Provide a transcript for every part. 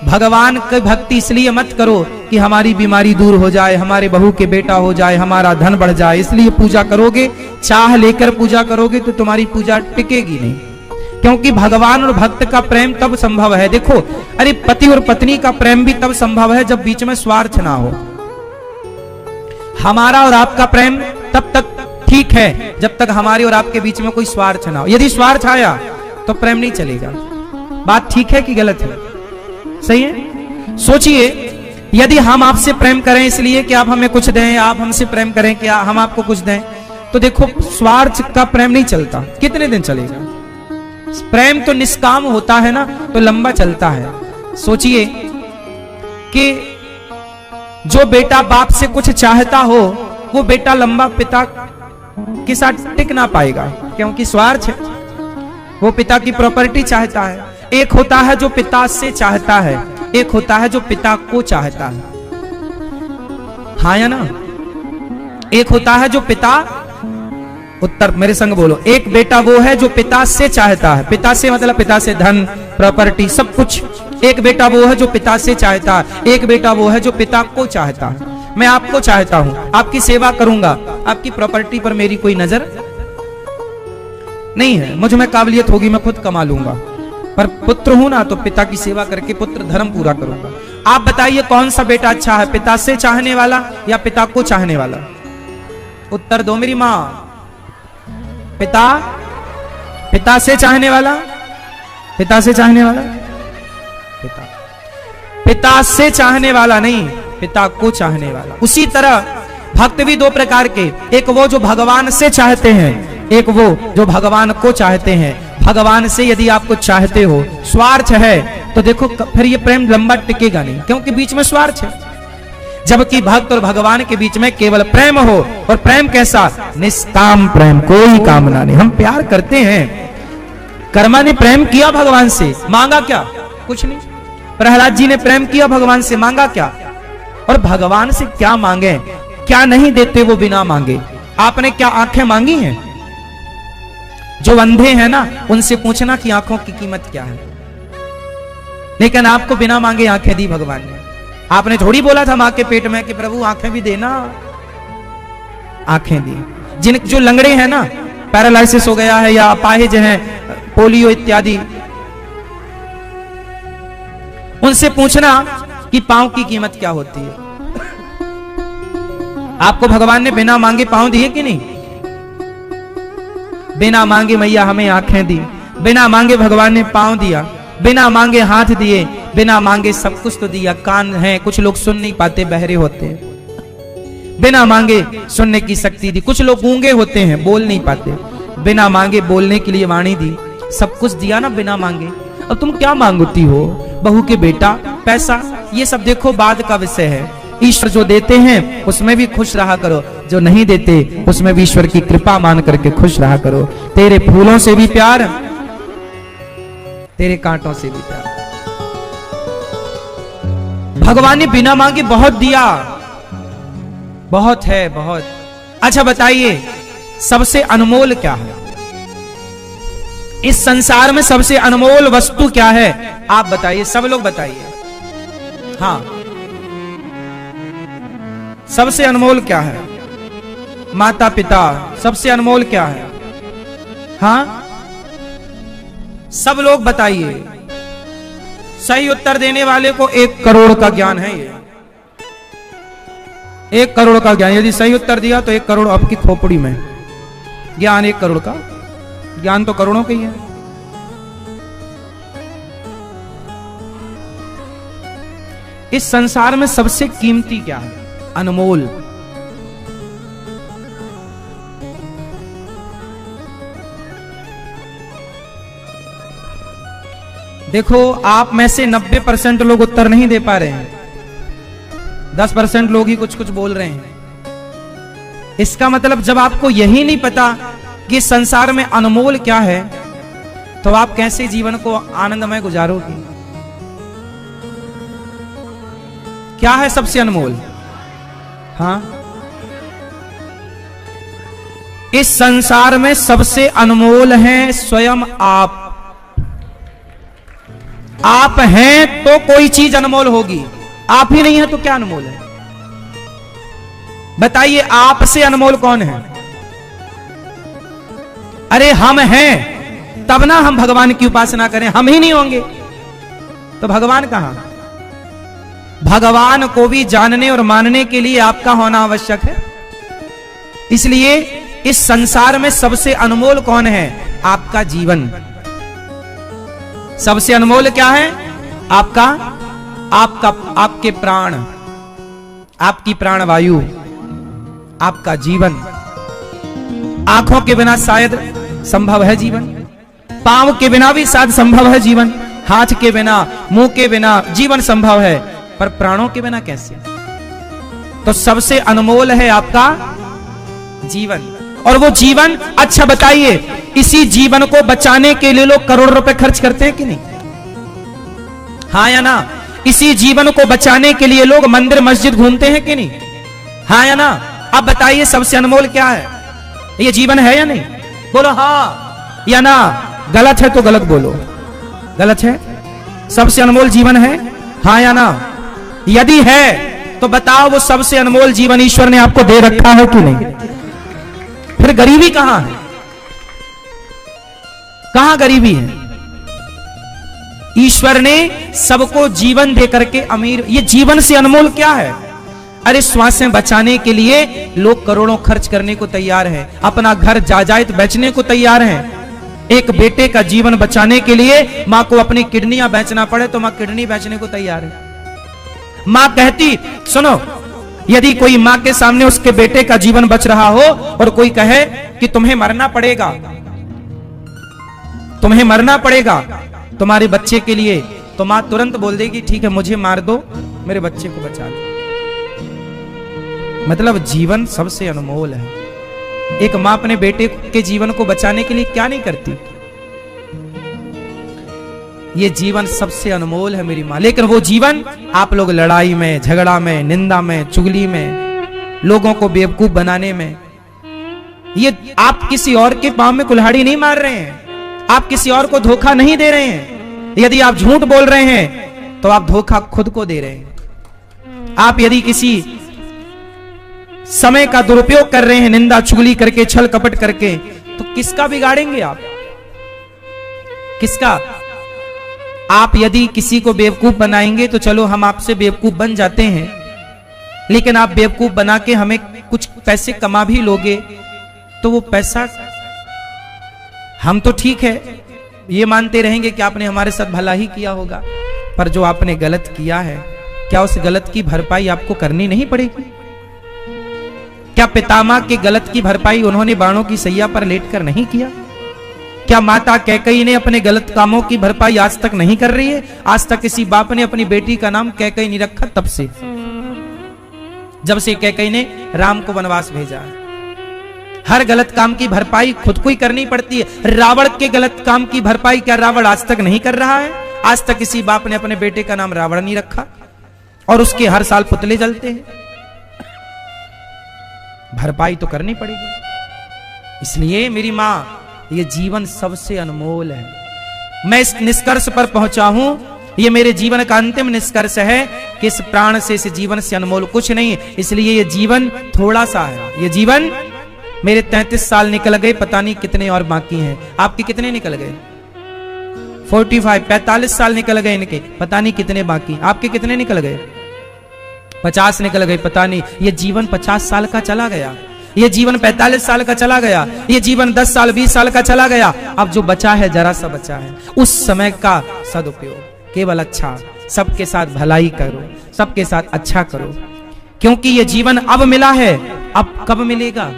भगवान की भक्ति इसलिए मत करो कि हमारी बीमारी दूर हो जाए, हमारे बहू के बेटा हो जाए, हमारा धन बढ़ जाए, इसलिए पूजा करोगे। चाह लेकर पूजा करोगे तो तुम्हारी पूजा टिकेगी नहीं, क्योंकि भगवान और भक्त का प्रेम तब संभव है। देखो, अरे पति और पत्नी का प्रेम भी तब संभव है जब बीच में स्वार्थ ना हो। हमारा और आपका प्रेम तब तक ठीक है जब तक हमारे और आपके बीच में कोई स्वार्थ ना हो। यदि स्वार्थ आया तो प्रेम नहीं चलेगा। बात ठीक है कि गलत है? सही है। सोचिए, यदि हम आपसे प्रेम करें इसलिए कि आप हमें कुछ दें, आप हमसे प्रेम करें कि हम आपको कुछ दें, तो देखो स्वार्थ का प्रेम नहीं चलता। कितने दिन चलेगा? प्रेम तो निष्काम होता है ना, तो लंबा चलता है। सोचिए कि जो बेटा बाप से कुछ चाहता हो वो बेटा लंबा पिता के साथ टिक ना पाएगा, क्योंकि स्वार्थ है। वो पिता की प्रॉपर्टी चाहता है। एक होता है जो पिता से चाहता है, एक होता है जो पिता को चाहता है। हाँ या ना? एक होता है जो पिता, उत्तर मेरे संग बोलो, एक बेटा वो है जो पिता से चाहता है। पिता से मतलब पिता से धन, प्रॉपर्टी, सब कुछ। एक बेटा वो है जो पिता से चाहता है, एक बेटा वो है जो पिता को चाहता है। मैं आपको चाहता हूं, आपकी सेवा करूंगा, आपकी प्रॉपर्टी पर मेरी कोई नजर नहीं है। मुझ में काबिलियत होगी, मैं खुद कमा लूंगा, पर पुत्र हूं ना, तो पिता की सेवा करके पुत्र धर्म पूरा करूंगा। आप बताइए कौन सा बेटा अच्छा है, पिता से चाहने वाला या पिता को चाहने वाला? उत्तर दो मेरी मां। पिता से चाहने वाला, पिता से चाहने वाला, पिता से चाहने वाला नहीं, पिता को चाहने वाला। उसी तरह भक्त भी दो प्रकार के, एक वो जो भगवान से चाहते हैं, एक वो जो भगवान को चाहते हैं। भगवान से यदि आप कुछ चाहते हो, स्वार्थ है, तो देखो फिर ये प्रेम लंबा टिकेगा नहीं, क्योंकि बीच में स्वार्थ है। जबकि भक्त और भगवान के बीच में केवल प्रेम हो, और प्रेम कैसा? निष्काम प्रेम, कोई कामना नहीं। हम प्यार करते हैं। कर्मा ने प्रेम किया भगवान से, मांगा क्या? कुछ नहीं। प्रहलाद जी ने प्रेम किया भगवान से, मांगा क्या? और भगवान से क्या मांगे? क्या नहीं देते वो बिना मांगे? आपने क्या आंखें मांगी हैं? जो अंधे हैं ना, उनसे पूछना कि आंखों की कीमत क्या है। लेकिन आपको बिना मांगे आंखें दी भगवान ने। आपने थोड़ी बोला था मां के पेट में कि प्रभु आंखें भी देना, आंखें दी। जो लंगड़े हैं ना, पैरालाइसिस हो गया है या अपाहिज हैं, पोलियो इत्यादि, उनसे पूछना कि पांव की कीमत क्या होती है। आपको भगवान ने बिना मांगे पांव दिए कि नहीं? बिना मांगे मैया हमें आंखें दी, बिना मांगे भगवान ने पांव दिया, बिना मांगे हाथ दिए, बिना मांगे सब कुछ तो दिया। कान हैं, कुछ लोग सुन नहीं पाते, बहरे होते हैं, बिना मांगे सुनने की शक्ति दी। कुछ लोग गूंगे होते हैं, बोल नहीं पाते, बिना मांगे बोलने के लिए वाणी दी। सब कुछ दिया ना बिना मांगे। अब तुम क्या मांगती हो? बहू के बेटा, पैसा, ये सब देखो बाद का विषय है। ईश्वर जो देते हैं उसमें भी खुश रहा करो, जो नहीं देते उसमें भी ईश्वर की कृपा मान करके खुश रहा करो। तेरे फूलों से भी प्यार, तेरे कांटों से भी प्यार। भगवान ने बिना मांगे बहुत दिया, बहुत है, बहुत। अच्छा बताइए, सबसे अनमोल क्या है इस संसार में? सबसे अनमोल वस्तु क्या है? आप बताइए, सब लोग बताइए। हाँ, सबसे अनमोल क्या है? माता पिता। सबसे अनमोल क्या है? हाँ, सब लोग बताइए। सही उत्तर देने वाले को 1 करोड़ का ज्ञान है। ये 1 करोड़ का ज्ञान, यदि सही उत्तर दिया तो 1 करोड़ आपकी खोपड़ी में। ज्ञान 1 करोड़ का, ज्ञान तो करोड़ों का ही है। इस संसार में सबसे कीमती क्या है? अनमोल। देखो, आप में से 90% लोग उत्तर नहीं दे पा रहे हैं, 10% लोग ही कुछ कुछ बोल रहे हैं। इसका मतलब जब आपको यही नहीं पता कि संसार में अनमोल क्या है, तो आप कैसे जीवन को आनंदमय गुजारोगे? क्या है सबसे अनमोल? हाँ, इस संसार में सबसे अनमोल है स्वयं आप। आप हैं तो कोई चीज अनमोल होगी, आप ही नहीं है तो क्या अनमोल है? बताइए, आपसे अनमोल कौन है? अरे हम हैं तब ना हम भगवान की उपासना करें, हम ही नहीं होंगे तो भगवान कहां? भगवान को भी जानने और मानने के लिए आपका होना आवश्यक है। इसलिए इस संसार में सबसे अनमोल कौन है? आपका जीवन। सबसे अनमोल क्या है? आपके प्राण, आपकी प्राणवायु, आपका जीवन। आंखों के बिना शायद संभव है जीवन, पांव के बिना भी शायद संभव है जीवन, हाथ के बिना, मुंह के बिना जीवन संभव है, पर प्राणों के बिना कैसे? तो सबसे अनमोल है आपका जीवन। और वो जीवन, अच्छा बताइए, इसी जीवन को बचाने के लिए लोग करोड़ रुपए खर्च करते हैं कि नहीं? हाँ या ना? इसी जीवन को बचाने के लिए लोग मंदिर मस्जिद घूमते हैं कि नहीं? हाँ या ना? अब बताइए सबसे अनमोल क्या है? ये जीवन है या नहीं? बोलो हाँ या ना। गलत है तो गलत बोलो। गलत है? सबसे अनमोल जीवन है, हाँ या ना? यदि है तो बताओ वो सबसे अनमोल जीवन ईश्वर ने आपको दे रखा है कि नहीं? फिर गरीबी कहां है? कहां गरीबी है? ईश्वर ने सबको जीवन दे करके अमीर, ये जीवन से अनमोल क्या है? अरे श्वासें बचाने के लिए लोग करोड़ों खर्च करने को तैयार हैं, अपना घर जायदाद बेचने को तैयार हैं। एक बेटे का जीवन बचाने के लिए मां को अपनी किडनियां बेचना पड़े तो मां किडनी बेचने को तैयार है। मां कहती, सुनो, यदि कोई मां के सामने उसके बेटे का जीवन बच रहा हो और कोई कहे कि तुम्हें मरना पड़ेगा, तुम्हें मरना पड़ेगा तुम्हारे बच्चे के लिए, तो मां तुरंत बोल देगी ठीक है मुझे मार दो, मेरे बच्चे को बचा लो। मतलब जीवन सबसे अनमोल है। एक मां अपने बेटे के जीवन को बचाने के लिए क्या नहीं करती? ये जीवन सबसे अनमोल है मेरी मां। लेकिन वो जीवन आप लोग लड़ाई में, झगड़ा में, निंदा में, चुगली में, लोगों को बेवकूफ बनाने में, ये आप किसी और के पांव में कुल्हाड़ी नहीं मार रहे हैं, आप किसी और को धोखा नहीं दे रहे हैं। यदि आप झूठ बोल रहे हैं तो आप धोखा खुद को दे रहे हैं। आप यदि किसी समय का दुरुपयोग कर रहे हैं, निंदा चुगली करके, छल कपट करके, तो किसका बिगाड़ेंगे आप? किसका? आप यदि किसी को बेवकूफ बनाएंगे तो चलो हम आपसे बेवकूफ बन जाते हैं, लेकिन आप बेवकूफ बना के हमें कुछ पैसे कमा भी लोगे तो वो पैसा हम तो ठीक है ये मानते रहेंगे कि आपने हमारे साथ भला ही किया होगा, पर जो आपने गलत किया है क्या उस गलत की भरपाई आपको करनी नहीं पड़ेगी? क्या पितामह के गलत की भरपाई उन्होंने बाणों की सैया पर लेटकर नहीं किया? क्या माता कैकई ने अपने गलत कामों की भरपाई आज तक नहीं कर रही है? आज तक किसी बाप ने अपनी बेटी का नाम कैकई नहीं रखा तब से, जब से कैकई ने राम को वनवास भेजा। हर गलत काम की भरपाई खुद को ही करनी पड़ती है। रावण के गलत काम की भरपाई क्या रावण आज तक नहीं कर रहा है? आज तक किसी बाप ने अपने बेटे का नाम रावण नहीं रखा और उसके हर साल पुतले जलते हैं। भरपाई तो करनी पड़ेगी। इसलिए मेरी मां, ये जीवन सबसे अनमोल है। मैं इस निष्कर्ष पर पहुंचा हूं, ये मेरे जीवन का अंतिम निष्कर्ष है कि इस प्राण से, इस जीवन से अनमोल कुछ नहीं। इसलिए ये जीवन थोड़ा सा है। ये जीवन, मेरे 33 साल निकल गए, पता नहीं कितने और बाकी हैं। आपके कितने निकल गए? 45 साल निकल गए इनके, पता नहीं कितने बाकी। आपके कितने निकल गए? 50 निकल गए, पता नहीं। ये जीवन 50 साल का चला गया, ये जीवन 45 साल का चला गया, ये जीवन 10 साल 20 साल का चला गया। अब जो बचा है, जरा सा बचा है, उस समय का सदुपयोग, केवल अच्छा, सबके साथ भलाई करो, सबके साथ अच्छा करो, क्योंकि ये जीवन अब मिला है, अब कब मिलेगा?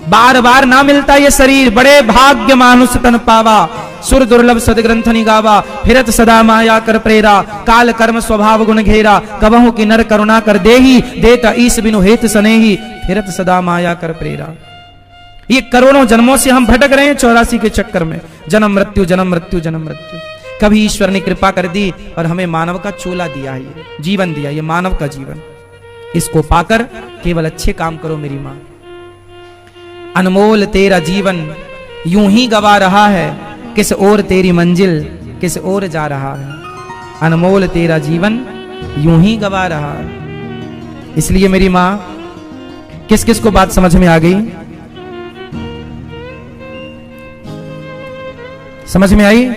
बार बार ना मिलता ये शरीर। बड़े भाग्य मानुष तन पावा, सुर दुर्लभ सदग्रंथ निगावा, फिरत सदा माया कर प्रेरा, काल कर्म स्वभाव गुण घेरा, कबहु की नर करुणा कर देही, देता ईस बिनु हेत सनेही, फिरत सदा माया कर प्रेरा। ये करोड़ों जन्मों से हम भटक रहे हैं 84 के चक्कर में, जन्म मृत्यु जन्म मृत्यु जन्म मृत्यु। कभी ईश्वर ने कृपा कर दी और हमें मानव का चोला दिया है, ये जीवन दिया, ये मानव का जीवन। इसको पाकर केवल अच्छे काम करो मेरी मां। अनमोल तेरा जीवन यूं ही गवा रहा है, किस ओर तेरी मंजिल किस ओर जा रहा है। अनमोल तेरा जीवन यूं ही गवा रहा है। इसलिए मेरी मां, किस किस को बात समझ में आ गई? समझ में आई?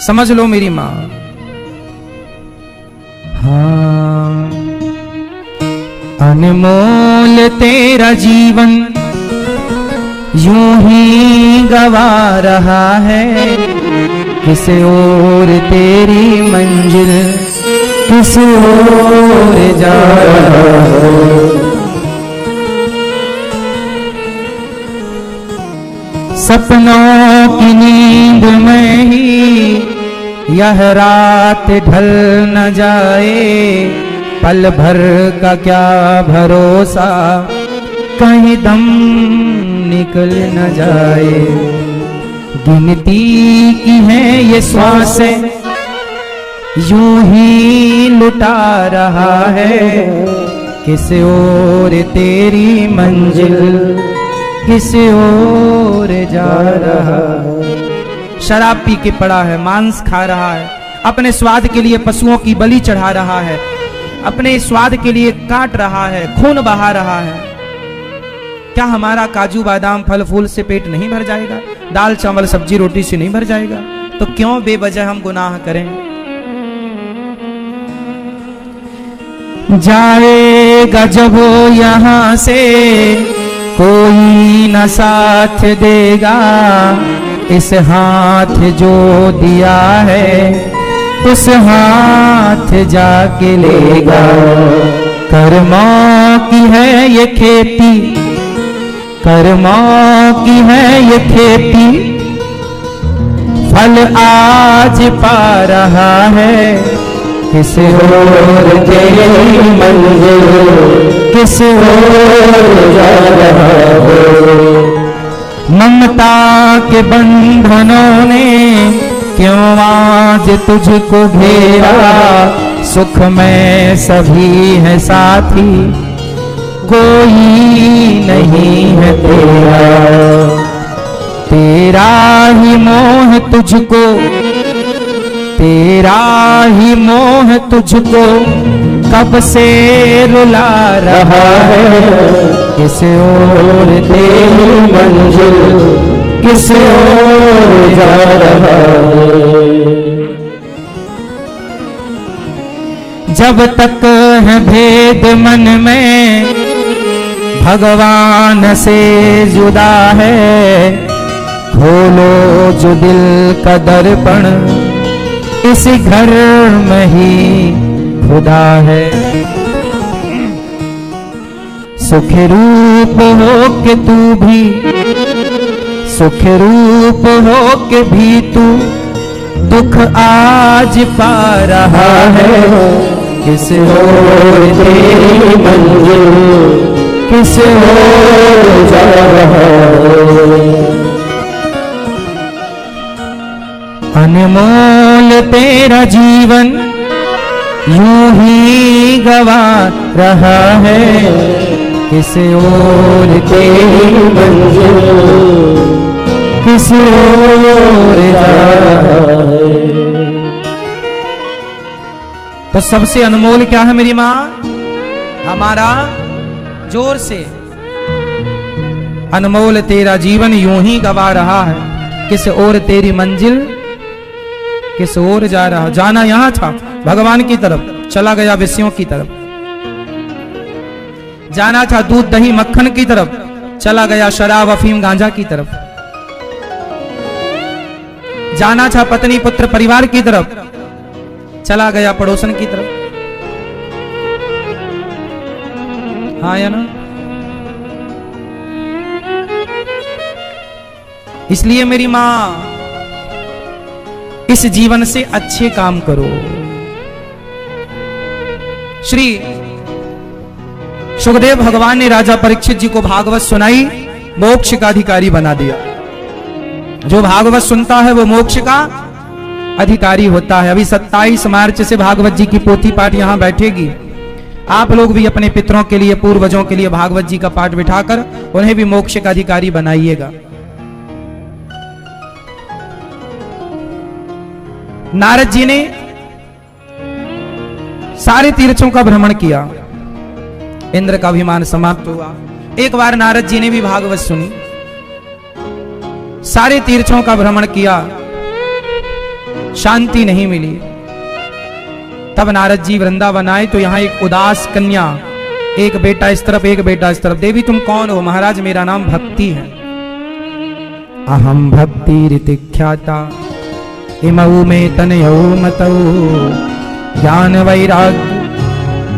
समझ लो मेरी मां। हाँ, अनमोल तेरा जीवन यूं ही गवा रहा है, किस ओर तेरी मंजिल किस ओर जा रहा है। सपनों की नींद में ही यह रात ढल न जाए, पल भर का क्या भरोसा कहीं दम निकल न जाए। गिनती की है ये श्वासें यूं ही लुटा रहा है, किस ओर तेरी मंजिल किस ओर जा रहा है। शराब पी के पड़ा है, मांस खा रहा है, अपने स्वाद के लिए पशुओं की बलि चढ़ा रहा है, अपने स्वाद के लिए काट रहा है, खून बहा रहा है। क्या हमारा काजू बादाम फल फूल से पेट नहीं भर जाएगा? दाल चावल सब्जी रोटी से नहीं भर जाएगा? तो क्यों बेवजह हम गुनाह करें? जाएगा जब वो यहाँ से कोई न साथ देगा, इस हाथ जो दिया है उस हाथ जाके लेगा। कर्मों की है ये खेती, कर्मों की है ये खेती, फल आज पा रहा है, किस ओर तेरी मंजिल किस ओर जा रहा है। ममता के बंधनों ने क्यों आज तुझको घेरा, सुख में सभी है साथी कोई नहीं है तेरा। तेरा ही मोह तुझको, तेरा ही मोह तुझको कब से रुला रहा है, किस ओर तेरी मंजिल किस ओर जा रहा है। जब तक है भेद मन में भगवान से जुदा है, खोलो जो दिल का दर्पण इस घर में ही खुदा है। सुख रूप हो के तू भी, सुख रूप हो के भी तू दुख आज पा रहा है, किस ओर तेरी मंजिल किस ओर जा रहा है। अनमोल तेरा जीवन यूं ही गवा रहा है, किस ओर तेरी मंजिल किस ओर जा रहा है। तो सबसे अनमोल क्या है मेरी मां? हमारा जोर से, अनमोल तेरा जीवन यूं ही गवा रहा है, किस ओर तेरी मंजिल किस ओर जा रहा। जाना यहां था भगवान की तरफ, चला गया विषयों की तरफ। जाना था दूध दही मक्खन की तरफ, चला गया शराब अफीम गांजा की तरफ। जाना था पत्नी पुत्र परिवार की तरफ, चला गया पड़ोसन की तरफ। हाँ या ना? इसलिए मेरी मां, इस जीवन से अच्छे काम करो। श्री सुखदेव भगवान ने राजा परीक्षित जी को भागवत सुनाई, मोक्ष का अधिकारी बना दिया। जो भागवत सुनता है वो मोक्ष का अधिकारी होता है। अभी 27 मार्च से भागवत जी की पोथी पाठ यहां बैठेगी। आप लोग भी अपने पितरों के लिए, पूर्वजों के लिए भागवत जी का पाठ बिठाकर उन्हें भी मोक्ष का अधिकारी बनाइएगा। नारद जी ने सारे तीर्थों का भ्रमण किया, इंद्र का अभिमान समाप्त हुआ। एक बार नारद जी ने भी भागवत सुनी, सारे तीर्थों का भ्रमण किया, शांति नहीं मिली। तब नारद जी वृंदावन आए तो यहां एक उदास कन्या, एक बेटा इस तरफ एक बेटा इस तरफ। देवी तुम कौन हो? महाराज मेरा नाम भक्ति है। अहम भक्ति ऋतिख्याता इमऊ में तनयौ मतौ ज्ञान वैराग्य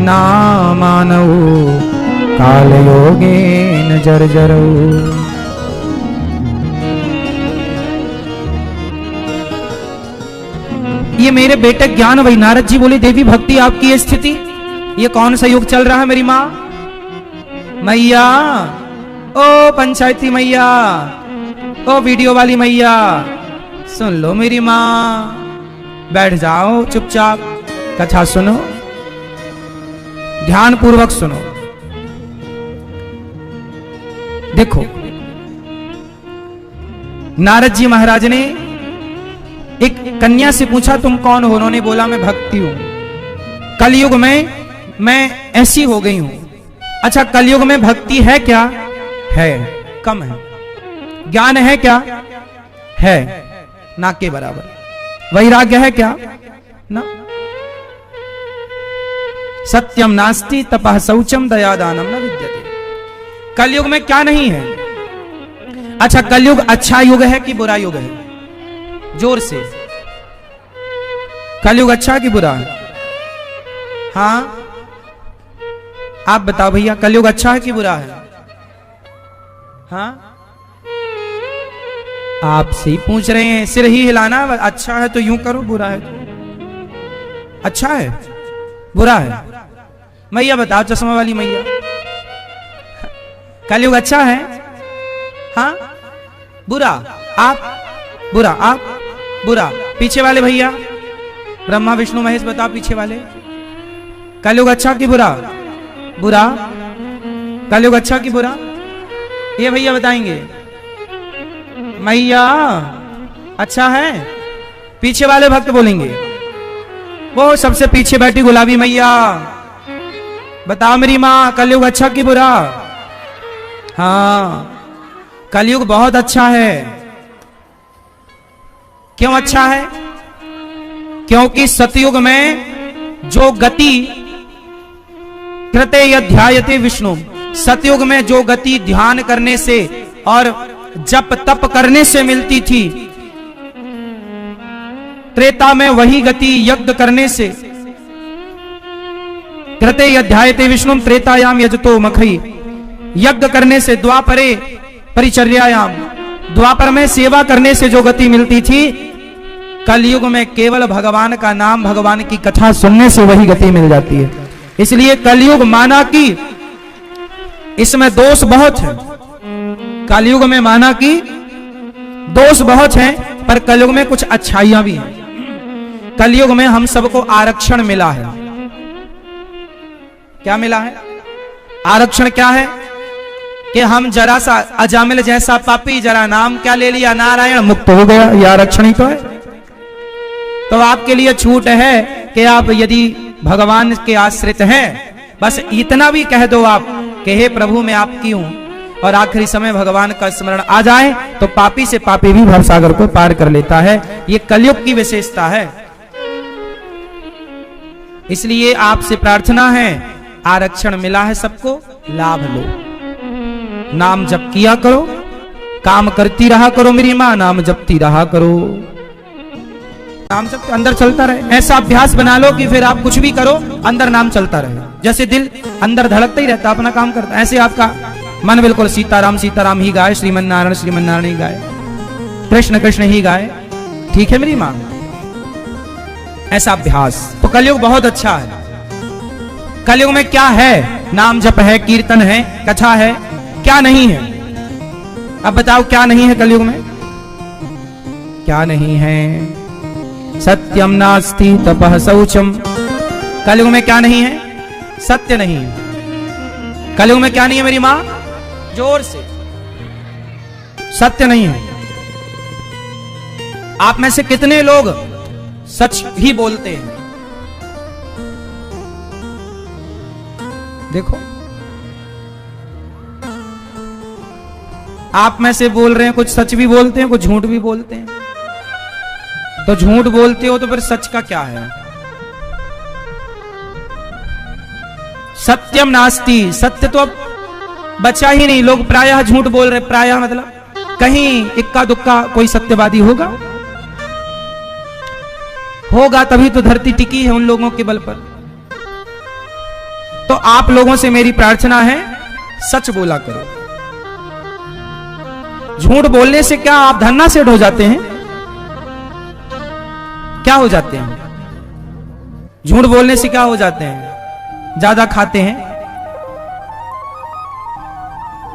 नामानौ काल योगेन जर्जरौ। ये मेरे बेटे ज्ञान वही। नारद जी बोले देवी भक्ति आपकी ये स्थिति, ये कौन सा युग चल रहा है मेरी माँ? मैया, ओ पंचायती मैया, ओ वीडियो वाली मैया, सुन लो मेरी माँ, बैठ जाओ चुपचाप, कथा सुनो, ध्यान पूर्वक सुनो। देखो नारद जी महाराज ने एक कन्या से पूछा तुम कौन हो? उन्होंने बोला मैं भक्ति हूं, कलयुग में मैं ऐसी हो गई हूं। अच्छा, कलयुग में भक्ति है क्या? है, कम है। ज्ञान है क्या? है, ना के बराबर। वैराग्य है क्या? ना। सत्यम नास्ति तपः शौचम दया दानम न विद्यते। कलयुग में क्या नहीं है? अच्छा, कलयुग अच्छा युग है कि बुरा युग है? जोर से, कलयुग अच्छा कि बुरा है? हाँ, आप बताओ भैया, कलयुग अच्छा है कि बुरा है? हाँ, आपसे ही पूछ रहे हैं, सिर ही हिलाना। अच्छा है तो यूं करो, बुरा है तो अच्छा है, बुरा है? मैया बताओ, चश्मा वाली मैया, कलयुग अच्छा है? हाँ, बुरा? आप बुरा, आप बुरा। पीछे वाले भैया, ब्रह्मा विष्णु महेश, बताओ पीछे वाले, कलयुग अच्छा कि बुरा? बुरा। कलयुग अच्छा कि बुरा? ये भैया बताएंगे। मैया अच्छा है? पीछे वाले भक्त बोलेंगे। वो सबसे पीछे बैठी गुलाबी मैया, बताओ मेरी माँ, कलयुग अच्छा कि बुरा? हाँ, कलयुग बहुत अच्छा है। क्यों अच्छा है? क्योंकि सतयुग में जो गति कृते यध्यायते विष्णु, सतयुग में जो गति ध्यान करने से और जप तप करने से मिलती थी, त्रेता में वही गति यज्ञ करने से, कृते यध्यायते विष्णु त्रेतायाम यजतो मखई, यज्ञ करने से, द्वापरे परिचर्यायाम, द्वापर में सेवा करने से जो गति मिलती थी, कलयुग में केवल भगवान का नाम, भगवान की कथा सुनने से वही गति मिल जाती है। इसलिए कलयुग माना कि इसमें दोष बहुत है, कलयुग में माना कि दोष बहुत है, पर कलयुग में कुछ अच्छाइयां भी हैं। कलयुग में हम सबको आरक्षण मिला है। क्या मिला है? आरक्षण क्या है? कि हम जरा सा अजामिल जैसा पापी, जरा नाम क्या ले लिया, नारायण, मुक्त हो गया, यह आरक्षण ही तो है। तो आपके लिए छूट है कि आप यदि भगवान के आश्रित हैं, बस इतना भी कह दो आप कि हे प्रभु मैं आपकी हूं, और आखिरी समय भगवान का स्मरण आ जाए तो पापी से पापी भी भवसागर को पार कर लेता है। ये कलयुग की विशेषता है। इसलिए आपसे प्रार्थना है, आरक्षण मिला है सबको, लाभ लो। नाम जप किया करो, काम करती रहा करो मेरी मां, नाम जपती रहा करो, नाम जप अंदर चलता रहे। ऐसा अभ्यास बना लो कि फिर आप कुछ भी करो, अंदर नाम चलता रहे। जैसे दिल अंदर धड़कता ही रहता, अपना काम करता, ऐसे आपका मन बिल्कुल सीताराम सीताराम ही गाए, श्रीमन नारायण ही गाए, कृष्ण कृष्ण ही गाए। ठीक है मेरी मां? ऐसा अभ्यास। तो कलयुग बहुत अच्छा है। कलयुग में क्या है? नाम जप है, कीर्तन है, कथा है। क्या नहीं है? अब बताओ क्या नहीं है कलयुग में? क्या नहीं है? सत्यम नास्ति तपः शौचम। कलयुग में क्या नहीं है? सत्य नहीं है। कलयुग में क्या नहीं है मेरी मां? जोर से, सत्य नहीं है। आप में से कितने लोग सच ही बोलते हैं? देखो, आप में से बोल रहे हैं कुछ सच भी बोलते हैं, कुछ झूठ भी बोलते हैं। तो झूठ बोलते हो तो फिर सच का क्या है? सत्यम नास्ति, सत्य तो अब बचा ही नहीं। लोग प्रायः झूठ बोल रहे। प्रायः मतलब कहीं इक्का दुक्का कोई सत्यवादी होगा, होगा तभी तो धरती टिकी है उन लोगों के बल पर। तो आप लोगों से मेरी प्रार्थना है, सच बोला करो। झूठ बोलने से क्या आप धन्ना सेठ हो जाते हैं? क्या हो जाते हैं? झूठ बोलने से क्या हो जाते हैं? ज्यादा खाते हैं?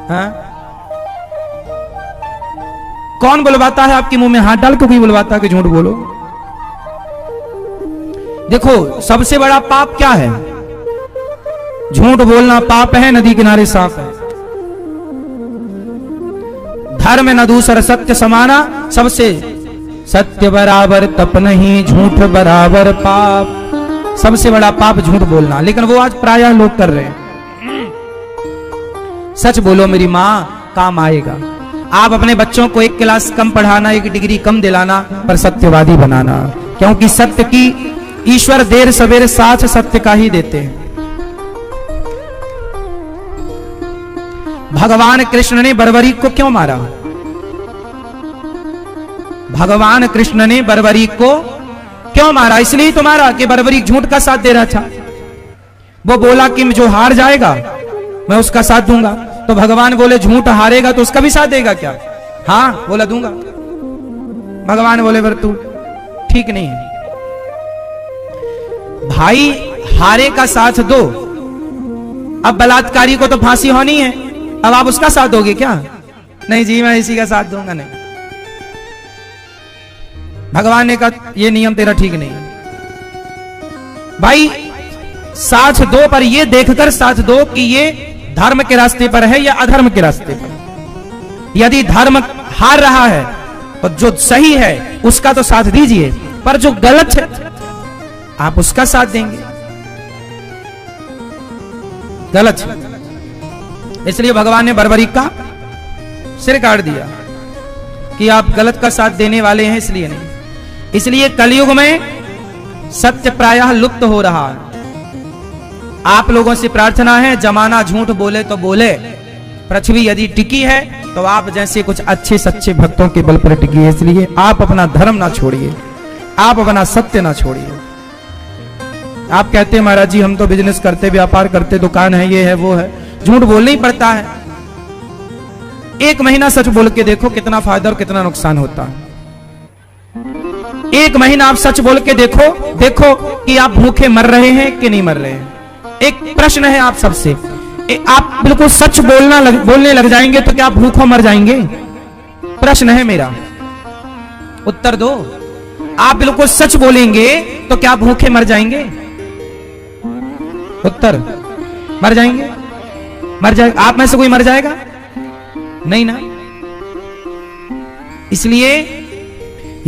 हाँ? कौन बुलवाता है आपके मुंह में हाथ डाल के? कोई बुलवाता है कि झूठ बोलो? देखो, सबसे बड़ा पाप क्या है? झूठ बोलना पाप है, नदी किनारे साफ है। धर्म न दूसर सत्य समाना, सबसे सत्य बराबर तप नहीं, झूठ बराबर पाप। सबसे बड़ा पाप झूठ बोलना, लेकिन वो आज प्रायः लोग कर रहे हैं। सच बोलो मेरी मां, काम आएगा। आप अपने बच्चों को एक क्लास कम पढ़ाना, एक डिग्री कम दिलाना, पर सत्यवादी बनाना, क्योंकि सत्य की ईश्वर देर सवेरे साथ सत्य का ही देते हैं। भगवान कृष्ण ने बर्बरी को क्यों मारा? भगवान कृष्ण ने बर्बरी को क्यों मारा? इसलिए तो मारा कि बर्बरी झूठ का साथ दे रहा था। वो बोला कि जो हार जाएगा मैं उसका साथ दूंगा। तो भगवान बोले झूठ हारेगा तो उसका भी साथ देगा क्या? हाँ बोला, दूंगा। भगवान बोले पर तू ठीक नहीं है भाई, हारे का साथ दो। अब बलात्कारी को तो फांसी होनी है, अब आप उसका साथ दोगे क्या? नहीं जी, मैं इसी का साथ दूंगा। नहीं, भगवान ने कहा ये नियम तेरा ठीक नहीं है भाई। साथ दो, पर ये देखकर साथ दो कि ये धर्म के रास्ते पर है या अधर्म के रास्ते पर। यदि धर्म हार रहा है तो जो सही है उसका तो साथ दीजिए, पर जो गलत है आप उसका साथ देंगे। गलत है, इसलिए भगवान ने बर्बरी का सिर काट दिया कि आप गलत का साथ देने वाले हैं, इसलिए नहीं। इसलिए कलयुग में सत्य प्रायः लुप्त हो रहा है। आप लोगों से प्रार्थना है, जमाना झूठ बोले तो बोले, पृथ्वी यदि टिकी है तो आप जैसे कुछ अच्छे सच्चे भक्तों के बल पर टिकी है। इसलिए आप अपना धर्म ना छोड़िए, आप अपना सत्य ना छोड़िए। आप कहते हैं महाराज जी हम तो बिजनेस करते, व्यापार करते, दुकान है, ये है वो है, झूठ बोलना ही पड़ता है। एक महीना सच बोल के देखो कितना फायदा और कितना नुकसान होता है। एक महीना आप सच बोल के देखो, देखो कि आप भूखे मर रहे हैं कि नहीं मर रहे हैं। एक प्रश्न है आप सबसे, आप बिल्कुल सच बोलने लग जाएंगे तो क्या आप भूखों मर जाएंगे? प्रश्न है मेरा, उत्तर दो। आप बिल्कुल सच बोलेंगे तो क्या आप भूखे मर जाएंगे? उत्तर, मर जाएंगे। मर जाएगा, आप में से कोई मर जाएगा? नहीं ना। इसलिए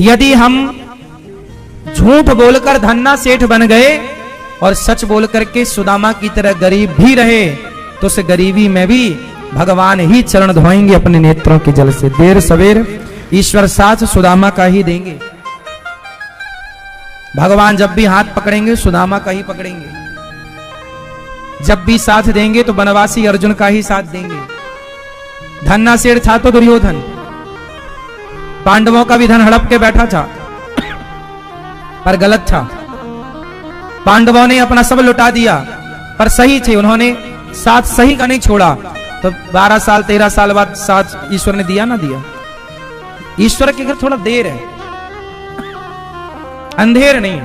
यदि हम झूठ बोलकर धन्ना सेठ बन गए और सच बोल करके सुदामा की तरह गरीब भी रहे, तो उस गरीबी में भी भगवान ही चरण धोएंगे अपने नेत्रों के जल से। देर सवेर ईश्वर साथ सुदामा का ही देंगे। भगवान जब भी हाथ पकड़ेंगे सुदामा का ही पकड़ेंगे। जब भी साथ देंगे तो बनवासी अर्जुन का ही साथ देंगे। धन्ना सेठ था तो दुर्योधन, पांडवों का भी धन हड़प के बैठा था, पर गलत था। पांडवों ने अपना सब लुटा दिया, पर सही थे, उन्होंने साथ सही का नहीं छोड़ा। तो 12 साल 13 साल बाद साथ ईश्वर ने दिया ना दिया। ईश्वर के घर थोड़ा देर है, अंधेर नहीं।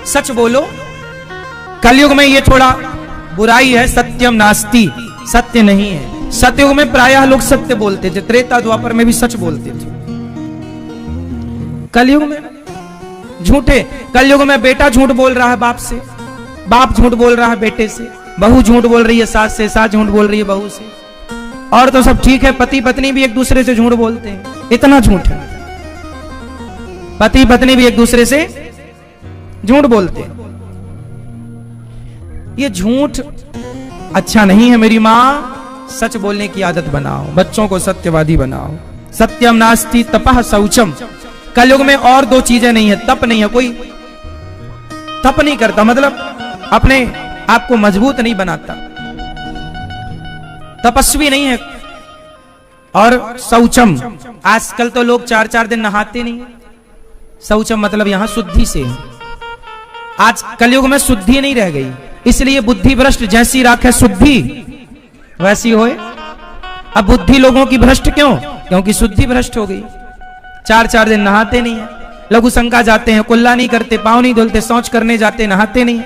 सच बोलो। कलयुग में ये थोड़ा बुराई है, सत्यम नास्ति, सत्य नहीं है। सतयुग में प्रायः लोग सत्य बोलते थे, त्रेता द्वापर में भी सच बोलते थे। कलयुग में झूठे। कलयुग में बेटा झूठ बोल रहा है बाप से, बाप झूठ बोल रहा है बेटे से, बहू झूठ बोल रही है सास से, सास झूठ बोल रही है बहू से, और तो सब ठीक है, पति पत्नी भी एक दूसरे से झूठ बोलते हैं, इतना झूठ है, पति पत्नी भी एक दूसरे से झूठ बोलते हैं। ये झूठ अच्छा नहीं है मेरी मां, सच बोलने की आदत बनाओ, बच्चों को सत्यवादी बनाओ। सत्यम नास्ति तपः शौचम, कलयुग में और दो चीजें नहीं है, तप नहीं है, कोई तप नहीं करता, मतलब अपने आप को मजबूत नहीं बनाता, तपस्वी नहीं है। और शौचम, आजकल तो लोग 4-4 दिन नहाते नहीं, शौचम मतलब यहां शुद्धि से है। आज कलयुग में शुद्धि नहीं रह गई, इसलिए बुद्धि भ्रष्ट जैसी राखे शुद्धि वैसी होए। अब बुद्धि लोगों की भ्रष्ट क्यों? क्योंकि शुद्धि भ्रष्ट हो गई, 4-4 दिन नहाते नहीं है, लघु शंका जाते हैं, कुल्ला नहीं करते, पांव नहीं धुलते, शौच करने जाते नहाते नहीं।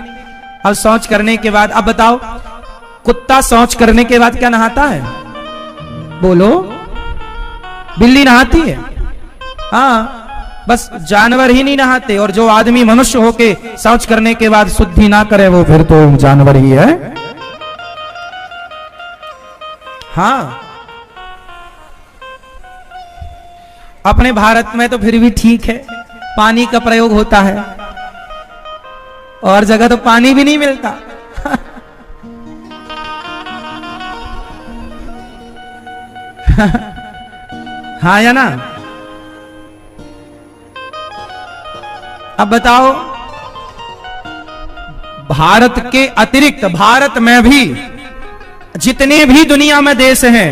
अब शौच करने के बाद, अब बताओ कुत्ता शौच करने के बाद क्या नहाता है? बोलो, बिल्ली नहाती है? हाँ, बस जानवर ही नहीं नहाते, और जो आदमी मनुष्य होके शौच करने के बाद शुद्धि ना करे वो फिर तो जानवर ही है। हाँ, अपने भारत में तो फिर भी ठीक है, पानी का प्रयोग होता है, और जगह तो पानी भी नहीं मिलता। हाँ या ना? अब बताओ, भारत के अतिरिक्त भारत में भी जितने भी दुनिया में देश हैं,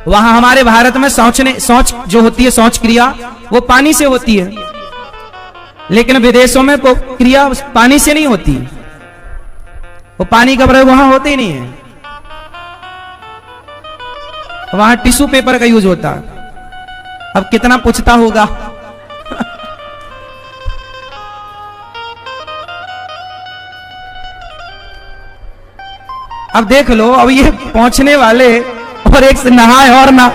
वहां हमारे भारत में शौच जो होती है, शौच क्रिया वो पानी से होती है, लेकिन विदेशों में वो क्रिया पानी से नहीं होती, वो पानी का प्रयोग वहां होते ही नहीं है, वहां टिश्यू पेपर का यूज होता है। अब कितना पूछता होगा। अब देख लो, अब ये पहुंचने वाले और एक से नहाए और ना,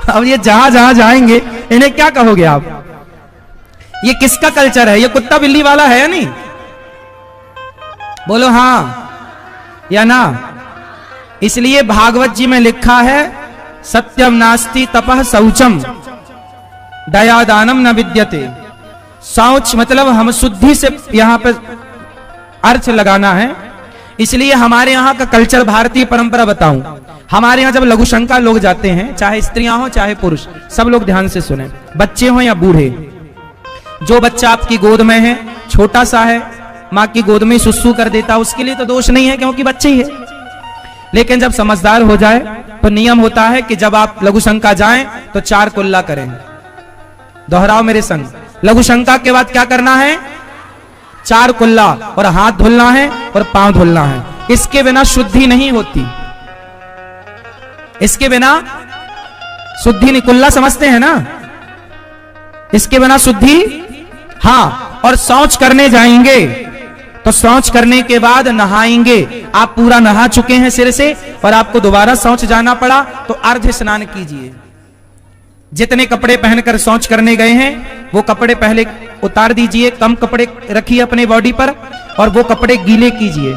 अब ये जहां जहां जाएंगे इन्हें क्या कहोगे आप? ये किसका कल्चर है? ये कुत्ता बिल्ली वाला है या नहीं? बोलो हाँ या ना? इसलिए भागवत जी में लिखा है, सत्यम नास्ति तपः शौचम दया दानम न विद्यते। शौच मतलब हम शुद्धि से यहां पर अर्थ लगाना है। इसलिए हमारे यहाँ का कल्चर, भारतीय परंपरा बताऊं, हमारे यहाँ जब लघु शंका लोग जाते हैं, चाहे स्त्रियां हो चाहे पुरुष, सब लोग ध्यान से सुने, बच्चे हो या बूढ़े, जो बच्चा आपकी गोद में है, छोटा सा है, माँ की गोद में सुसु कर देता, उसके लिए तो दोष नहीं है क्योंकि बच्चे ही है। लेकिन जब समझदार हो जाए तो नियम होता है कि जब आप लघु शंका जाएं तो 4 कुल्ला करें। दोहराओ मेरे संग, लघु शंका के बाद क्या करना है? 4 कुल्ला, और हाथ धुलना है और पांव धुलना है। इसके बिना शुद्धि नहीं होती, इसके बिना शुद्धि नहीं। कुल्ला समझते हैं ना? इसके बिना शुद्धि। हाँ, और शौच करने जाएंगे तो शौच करने के बाद नहाएंगे। आप पूरा नहा चुके हैं सिर से और आपको दोबारा शौच जाना पड़ा तो अर्ध स्नान कीजिए। जितने कपड़े पहनकर शौच करने गए हैं वो कपड़े पहले उतार दीजिए, कम कपड़े रखिए अपने बॉडी पर और वो कपड़े गीले कीजिए।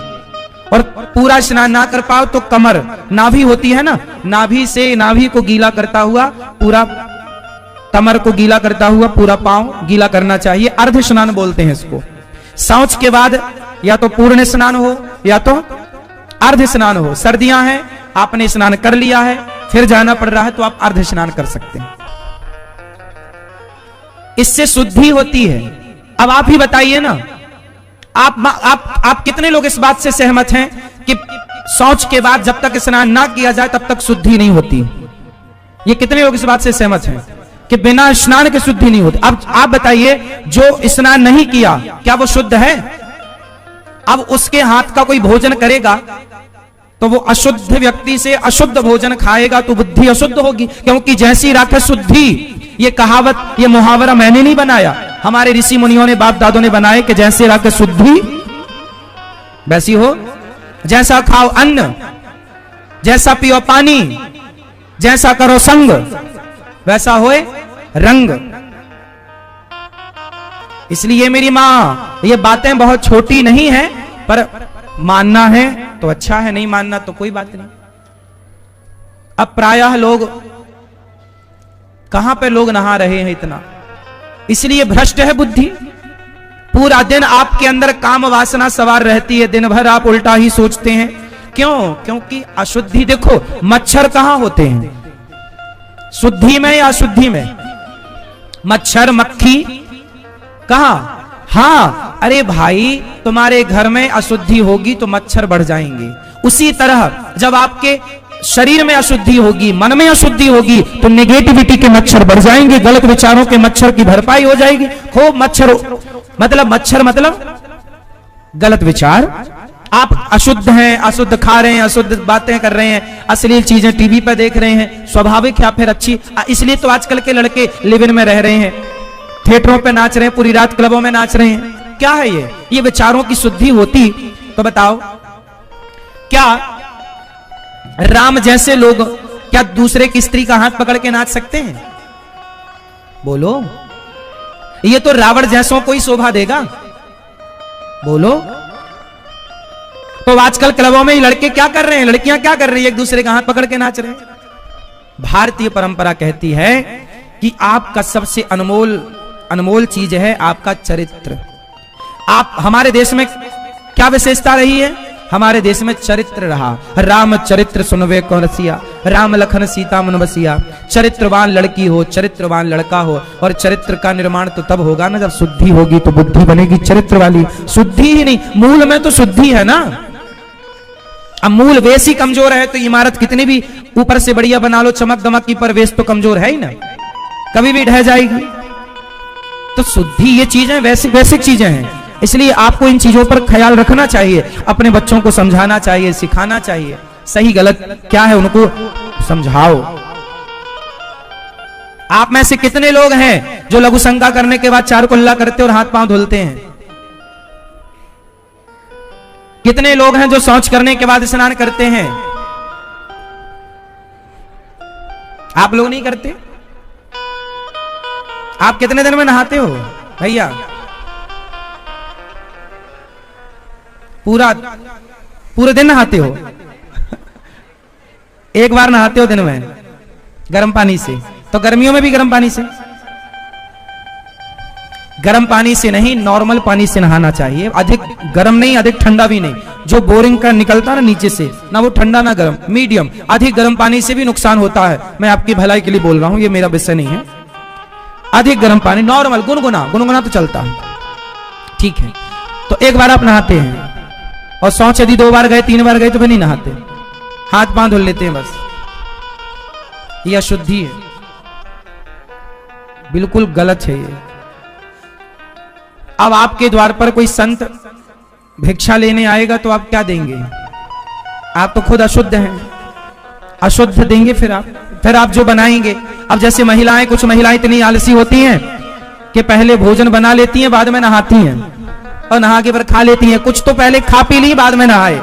और पूरा स्नान ना कर पाओ तो कमर, नाभि होती है ना, नाभि से नाभि को गीला करता हुआ, पूरा कमर को गीला करता हुआ पूरा पांव गीला करना चाहिए। अर्ध स्नान बोलते हैं इसको। शौच के बाद या तो पूर्ण स्नान हो या तो अर्ध स्नान हो। सर्दियां हैं, आपने स्नान कर लिया है, फिर जाना पड़ रहा है तो आप अर्ध स्नान कर सकते हैं, इससे शुद्धि होती है। अब आप ही बताइए ना, आप कितने लोग इस बात से सहमत हैं कि शौच के बाद जब तक स्नान ना किया जाए तब तक शुद्धि नहीं होती? ये कितने लोग इस बात से सहमत हैं कि बिना स्नान के शुद्धि नहीं होती? अब आप बताइए, जो स्नान नहीं किया क्या वो शुद्ध है? अब उसके हाथ का कोई भोजन करेगा तो वो अशुद्ध व्यक्ति से अशुद्ध भोजन खाएगा तो बुद्धि अशुद्ध होगी, क्योंकि जैसी राखे शुद्धि। ये कहावत, ये मुहावरा मैंने नहीं बनाया, हमारे ऋषि मुनियों ने, बाप दादों ने बनाए कि जैसे राखे शुद्धि वैसी हो। जैसा खाओ अन्न, जैसा पियो पानी, जैसा करो संग वैसा होए रंग। इसलिए मेरी माँ, ये बातें बहुत छोटी नहीं है, पर मानना है तो अच्छा है, नहीं मानना तो कोई बात नहीं। अब प्रायः लोग कहां पे लोग नहा रहे हैं इतना, इसलिए भ्रष्ट है बुद्धि। पूरा दिन आपके अंदर काम वासना सवार रहती है, दिन भर आप उल्टा ही सोचते हैं। क्यों? क्योंकि अशुद्धि, देखो मच्छर कहां होते हैं, शुद्धि में या अशुद्धि में? मच्छर मक्खी कहां? हाँ, अरे भाई तुम्हारे घर में अशुद्धि होगी तो मच्छर बढ़ जाएंगे। उसी तरह जब आपके शरीर में अशुद्धि होगी, मन में अशुद्धि होगी, तो नेगेटिविटी के मच्छर बढ़ जाएंगे, गलत विचारों के मच्छर की भरपाई हो जाएगी। खूब मच्छर, मच्छर मतलब गलत विचार। आप अशुद्ध हैं, अशुद्ध खा रहे हैं, अशुद्ध बातें कर रहे हैं, अश्लील चीजें टीवी पर देख रहे हैं, स्वाभाविक या फिर अच्छी, इसलिए तो आजकल के लड़के लिव इन में रह रहे हैं, थिएटरों पे नाच रहे हैं, पूरी रात क्लबों में नाच रहे हैं। क्या है ये विचारों की शुद्धि होती तो बताओ, क्या राम जैसे लोग क्या दूसरे की स्त्री का हाथ पकड़ के नाच सकते हैं? बोलो, ये तो रावण जैसों को ही शोभा देगा। बोलो, तो आजकल क्लबों में लड़के क्या कर रहे हैं, लड़कियां क्या कर रही है, एक दूसरे का हाथ पकड़ के नाच रहे हैं। भारतीय परंपरा कहती है कि आपका सबसे अनमोल चीज है आपका चरित्र। आप, हमारे देश में क्या विशेषता रही है? हमारे देश में चरित्र रहा। राम चरित्र सुनवे कौन रसिया, राम लखन सीता मन बसिया। चरित्रवान लड़की हो, चरित्रवान लड़का हो, और चरित्र का निर्माण तो तब होगा ना जब शुद्धि होगी, तो बुद्धि बनेगी चरित्र वाली। शुद्धि ही नहीं, मूल में तो शुद्धि है ना। अब मूल वेश ही कमजोर है तो इमारत कितनी भी ऊपर से बढ़िया बना लो, चमक दमक की, पर वेश तो कमजोर है ही ना, कभी भी ढह जाएगी। तो शुद्धि ये चीजें वैसिक चीजें हैं, इसलिए आपको इन चीजों पर ख्याल रखना चाहिए, अपने बच्चों को समझाना चाहिए, सिखाना चाहिए। सही गलत क्या है उनको समझाओ। आप में से कितने लोग हैं जो लघु शंका करने के बाद चार कुल्ला करते और हाथ पांव धुलते हैं? कितने लोग हैं जो शौच करने के बाद स्नान करते हैं? आप लोग नहीं करते? आप कितने दिन में नहाते हो भैया? पूरे दिन नहाते हो? एक बार नहाते हो दिन में गर्म पानी से, तो गर्मियों में भी गर्म पानी से? गर्म पानी से नहीं, नॉर्मल पानी से नहाना चाहिए। अधिक गर्म नहीं, अधिक ठंडा भी नहीं। जो बोरिंग का निकलता ना नीचे से, ना वो ठंडा ना गर्म, मीडियम। अधिक गर्म पानी से भी नुकसान होता है, मैं आपकी भलाई के लिए बोल रहा हूं, ये मेरा विषय नहीं है। अधिक गर्म पानी, नॉर्मल गुनगुना तो चलता है, ठीक है। तो एक बार आप नहाते हैं, और शौच यदि 2 बार गए 3 बार गए तो फिर नहीं नहाते, हाथ पांव धुल लेते हैं बस। यह अशुद्धि है, बिल्कुल गलत है ये। अब आपके द्वार पर कोई संत भिक्षा लेने आएगा तो आप क्या देंगे? आप तो खुद अशुद्ध हैं, अशुद्ध देंगे फिर आप जो बनाएंगे। अब जैसे महिलाएं, कुछ महिलाएं इतनी आलसी होती हैं कि पहले भोजन बना लेती हैं, बाद में नहाती हैं, और नहा के फिर खा लेती हैं। कुछ तो पहले खा पी ली, बाद में नहाए।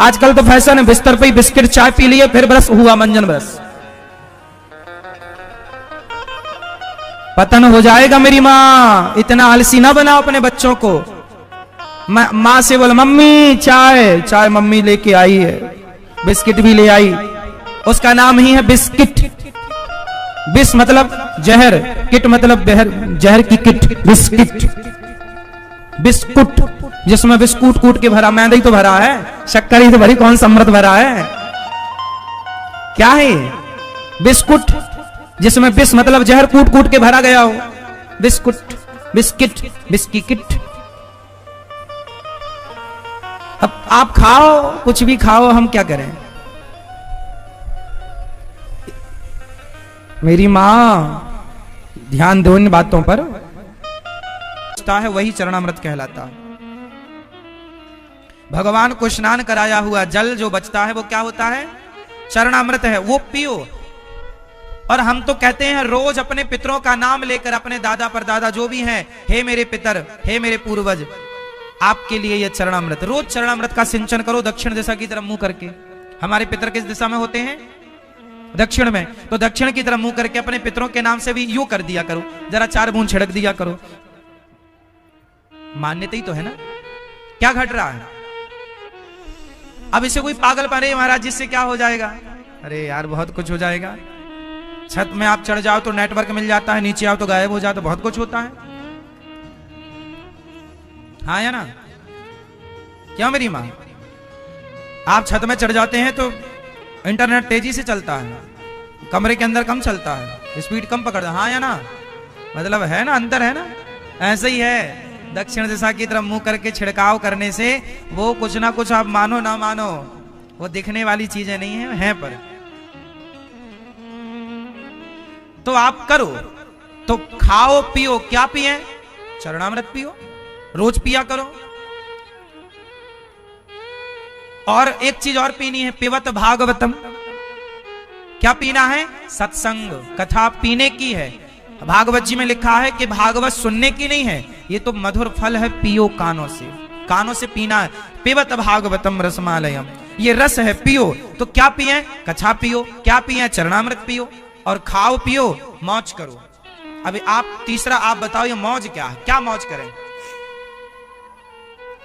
आजकल तो फैशन है, बिस्तर पे ही बिस्किट चाय पी लिए, फिर ब्रश हुआ, मंजन ब्रश। पतन हो जाएगा मेरी माँ, इतना आलसी ना बनाओ अपने बच्चों को। माँ से बोल, मम्मी चाय मम्मी लेके आई है, बिस्किट भी ले आई, उसका नाम ही है बिस्किट। बिस मतलब जहर, किट मतलब जहर की किट, बिस्किट, बिस्कुट, जिसमें बिस्कुट कूट के भरा, मैदा ही तो भरा है, शक्कर ही तो भरी, कौन सा अमृत भरा है? क्या है बिस्कुट, जिसमें बिस मतलब जहर कूट कूट के भरा गया हो, बिस्कुट, बिस्किट, बिस्की किट। अब आप खाओ, कुछ भी खाओ, हम क्या करें? मेरी मां, ध्यान दो इन बातों पर। है वही चरणामृत कहलाता है। भगवान को स्नान कराया हुआ जल जो बचता है वो क्या होता है? चरणामृत है, वो पियो। और हम तो कहते हैं रोज अपने पितरों का नाम लेकर, अपने दादा परदादा जो भी हैं, हे मेरे पितर, हे मेरे पूर्वज, आपके लिए यह चरणामृत। रोज चरणामृत का सिंचन करो दक्षिण दिशा की तरफ मुंह करके। हमारे पितर किस दिशा में होते हैं? दक्षिण में। तो दक्षिण की तरफ मुंह करके अपने पितरों के नाम से भी यूं कर दिया करो, जरा 4 बूंद छिड़क दिया करो। मान्यता ही तो है ना। क्या घट रहा है? अब इसे कोई पागल पाने महाराज जिससे क्या हो जाएगा? अरे यार बहुत कुछ हो जाएगा। छत में आप चढ़ जाओ तो नेटवर्क मिल जाता है, नीचे आओ तो गायब हो जाता, बहुत कुछ होता है। हाँ या ना? क्या मेरी मां? आप छत में चढ़ जाते हैं तो इंटरनेट तेजी से चलता है, कमरे के अंदर कम चलता है, स्पीड कम पकड़ता। हाँ या ना? मतलब है ना, अंतर है ना। ऐसे ही है, दक्षिण दिशा की तरफ मुंह करके छिड़काव करने से वो कुछ ना कुछ, आप मानो ना मानो, वो दिखने वाली चीजें नहीं है पर। तो आप करो तो खाओ पियो, क्या पिए? चरणामृत पियो, रोज पिया करो। और एक चीज और पीनी है, पिबत भागवतम। क्या पीना है? सत्संग, कथा पीने की है। भागवत जी में लिखा है कि भागवत सुनने की नहीं है, ये तो मधुर फल है, पियो कानों से, कानों से पीना है। पिबत भागवतम रसमालयम, ये रस है, पियो। तो क्या पिए? कथा पियो। क्या पिए? चरणामृत पियो। और खाओ पियो, मौज करो। अभी आप तीसरा आप बताओ, ये मौज क्या है? क्या मौज करें?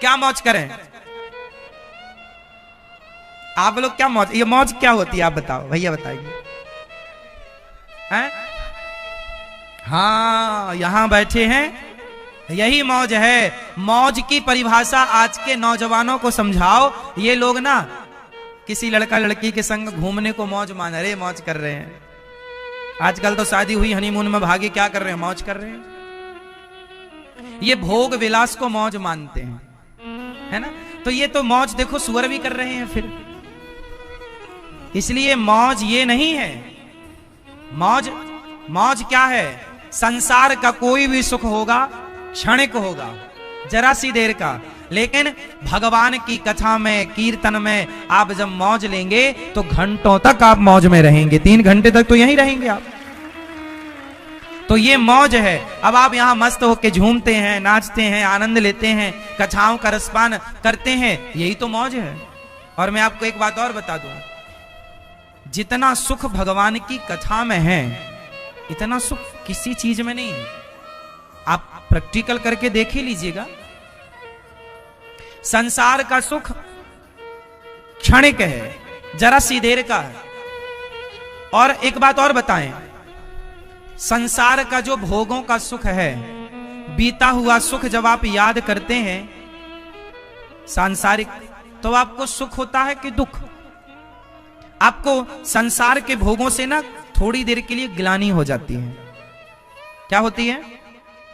क्या मौज करें? आप लोग क्या मौज, ये मौज क्या होती है आप बताओ, भैया बताइए। हैं? हाँ, यहां बैठे हैं, यही मौज है। मौज की परिभाषा आज के नौजवानों को समझाओ। ये लोग ना किसी लड़का लड़की के संग घूमने को मौज मान रहे, मौज कर रहे हैं। आजकल तो शादी हुई, हनीमून में भागे, क्या कर रहे हैं? मौज कर रहे हैं। ये भोग विलास को मौज मानते हैं, है ना? तो ये तो मौज देखो सुअर भी कर रहे हैं फिर। इसलिए मौज ये नहीं है। मौज, मौज क्या है? संसार का कोई भी सुख होगा क्षणिक होगा, जरा सी देर का, लेकिन भगवान की कथा में, कीर्तन में आप जब मौज लेंगे तो घंटों तक आप मौज में रहेंगे। 3 घंटे तक तो यहीं रहेंगे आप। तो ये मौज है। अब आप यहां मस्त होकर झूमते हैं, नाचते हैं, आनंद लेते हैं, कथाओं का रसपान करते हैं, यही तो मौज है। और मैं आपको एक बात और बता दूं, जितना सुख भगवान की कथा में है, इतना सुख किसी चीज में नहीं है। आप प्रैक्टिकल करके देख ही लीजिएगा। संसार का सुख क्षणिक है, जरा सी देर का है। और एक बात और बताएं, संसार का जो भोगों का सुख है, बीता हुआ सुख जब आप याद करते हैं सांसारिक, तो आपको सुख होता है कि दुख? आपको संसार के भोगों से ना थोड़ी देर के लिए ग्लानि हो जाती है। क्या होती है?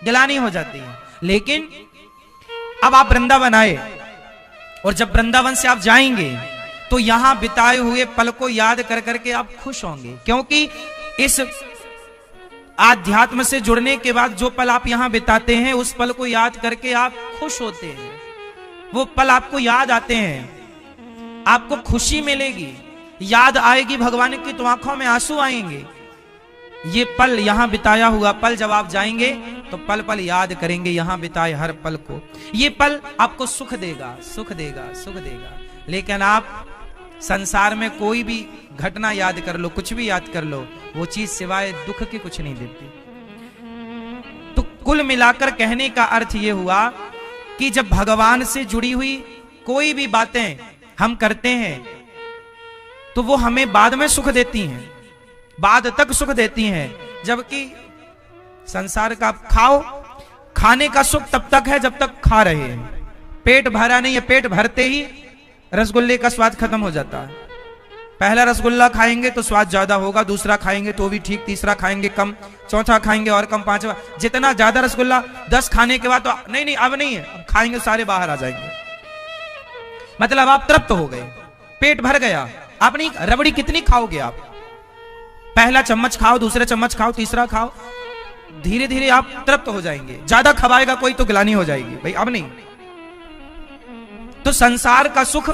ग्लानि हो जाती है। लेकिन अब आप वृंदावन आए, और जब वृंदावन से आप जाएंगे तो यहां बिताए हुए पल को याद कर करके आप खुश होंगे, क्योंकि इस आध्यात्म से जुड़ने के बाद जो पल आप यहां बिताते हैं, उस पल को याद करके आप खुश होते हैं। वो पल आपको याद आते हैं, आपको खुशी मिलेगी, याद आएगी भगवान की, तो आंखों में आंसू आएंगे। ये पल, यहां बिताया हुआ पल, जब आप जाएंगे तो पल पल याद करेंगे यहां बिताए हर पल को। ये पल आपको सुख देगा, सुख देगा, सुख देगा। लेकिन आप संसार में कोई भी घटना याद कर लो, कुछ भी याद कर लो, वो चीज सिवाय दुख के कुछ नहीं देती। तो कुल मिलाकर कहने का अर्थ ये हुआ कि जब भगवान से जुड़ी हुई कोई भी बातें हम करते हैं तो वो हमें बाद में सुख देती हैं, बाद तक सुख देती हैं। जबकि संसार का खाओ, खाने का सुख तब तक है जब तक खा रहे हैं। पेट भरा नहीं है, पेट भरते ही रसगुल्ले का स्वाद खत्म हो जाता है। पहला रसगुल्ला खाएंगे तो स्वाद ज्यादा होगा, दूसरा खाएंगे तो भी ठीक, तीसरा खाएंगे कम, चौथा खाएंगे और कम, पांचवा। जितना ज्यादा रसगुल्ला, 10 खाने के बाद तो नहीं अब नहीं है, अब खाएंगे सारे बाहर आ जाएंगे। मतलब आप तृप्त हो गए, पेट भर गया। अपनी रबड़ी कितनी खाओगे आप? पहला चम्मच खाओ, दूसरा चम्मच खाओ, तीसरा खाओ, धीरे धीरे आप तृप्त हो जाएंगे। ज्यादा खवाएगा कोई तो गिलानी हो जाएगी, भाई अब नहीं। तो संसार का सुख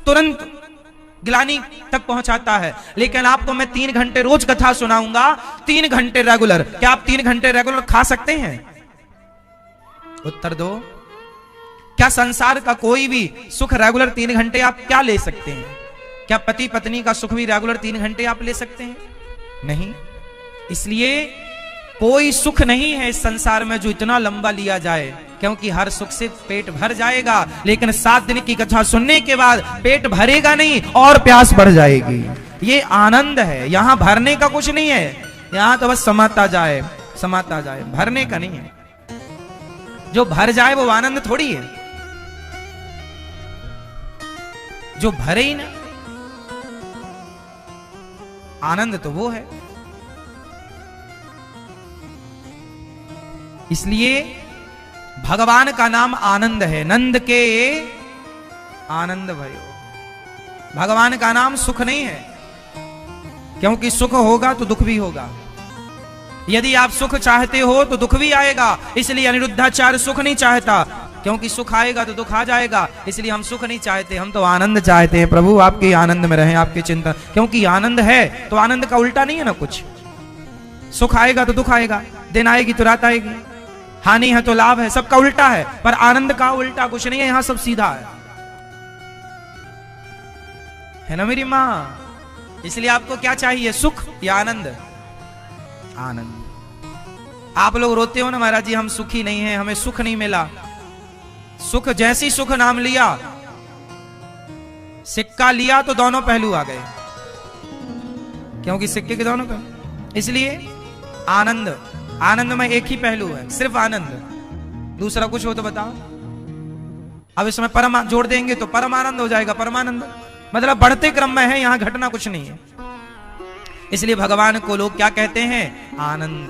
तुरंत गिलानी तक पहुंचाता है। लेकिन आपको मैं 3 घंटे रोज कथा सुनाऊंगा, 3 घंटे रेगुलर। क्या आप 3 घंटे रेगुलर खा सकते हैं? उत्तर दो। क्या संसार का कोई भी सुख रेगुलर 3 घंटे आप क्या ले सकते हैं? क्या पति पत्नी का सुख भी रेगुलर 3 घंटे आप ले सकते हैं? नहीं। इसलिए कोई सुख नहीं है इस संसार में जो इतना लंबा लिया जाए। क्योंकि हर सुख से पेट भर जाएगा, लेकिन 7 दिन की कथा सुनने के बाद पेट भरेगा नहीं और प्यास बढ़ जाएगी। ये आनंद है, यहां भरने का कुछ नहीं है, यहां तो बस समाता जाए समाता जाए, भरने का नहीं है। जो भर जाए वो आनंद थोड़ी है, जो भरे ही ना, आनंद तो वो है। इसलिए भगवान का नाम आनंद है। नंद के आनंद भयो, भगवान का नाम सुख नहीं है, क्योंकि सुख होगा तो दुख भी होगा। यदि आप सुख चाहते हो तो दुख भी आएगा, इसलिए अनिरुद्धाचार्य सुख नहीं चाहता, क्योंकि सुख आएगा तो दुख आ जाएगा, इसलिए हम सुख नहीं चाहते, हम तो आनंद चाहते हैं। प्रभु आपके आनंद में रहें, आपके चिंतन, क्योंकि आनंद है तो आनंद का उल्टा नहीं है ना कुछ। सुख आएगा तो दुख आएगा, दिन आएगी तो रात आएगी, हानि है तो लाभ है, सबका उल्टा है। पर आनंद का उल्टा कुछ नहीं है, यहां सब सीधा है ना मेरी मां। इसलिए आपको क्या चाहिए, सुख या आनंद? आनंद। आप लोग रोते हो ना, महाराज जी हम सुखी नहीं हैं, हमें सुख नहीं मिला। सुख, जैसी सुख नाम लिया, सिक्का लिया तो दोनों पहलू आ गए, क्योंकि सिक्के के दोनों पहलू। इसलिए आनंद, आनंद में एक ही पहलू है, सिर्फ आनंद, दूसरा कुछ हो तो बताओ। अब इसमें परम जोड़ देंगे तो परम आनंद हो जाएगा, परमानंद, मतलब बढ़ते क्रम में है, यहां घटना कुछ नहीं है। इसलिए भगवान को लोग क्या कहते हैं, आनंद।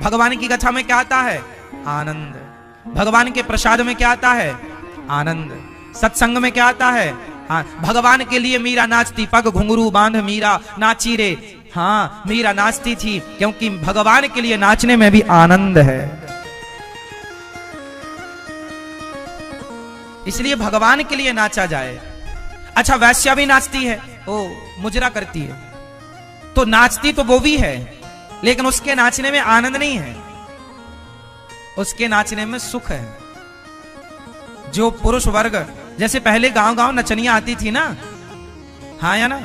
भगवान की कथा में क्या आता है, आनंद। भगवान के प्रसाद में क्या आता है, आनंद। सत्संग में क्या आता है, भगवान के लिए मीरा नाचती, पग घुंघरू बांध मीरा नाची रे। हाँ, मीरा नाचती थी क्योंकि भगवान के लिए नाचने में भी आनंद है, इसलिए भगवान के लिए नाचा जाए। अच्छा, वैश्या भी नाचती है, ओ मुजरा करती है, तो नाचती तो वो भी है, लेकिन उसके नाचने में आनंद नहीं है, उसके नाचने में सुख है। जो पुरुष वर्ग, जैसे पहले गांव गांव नचनियां आती थी ना, हाँ या ना,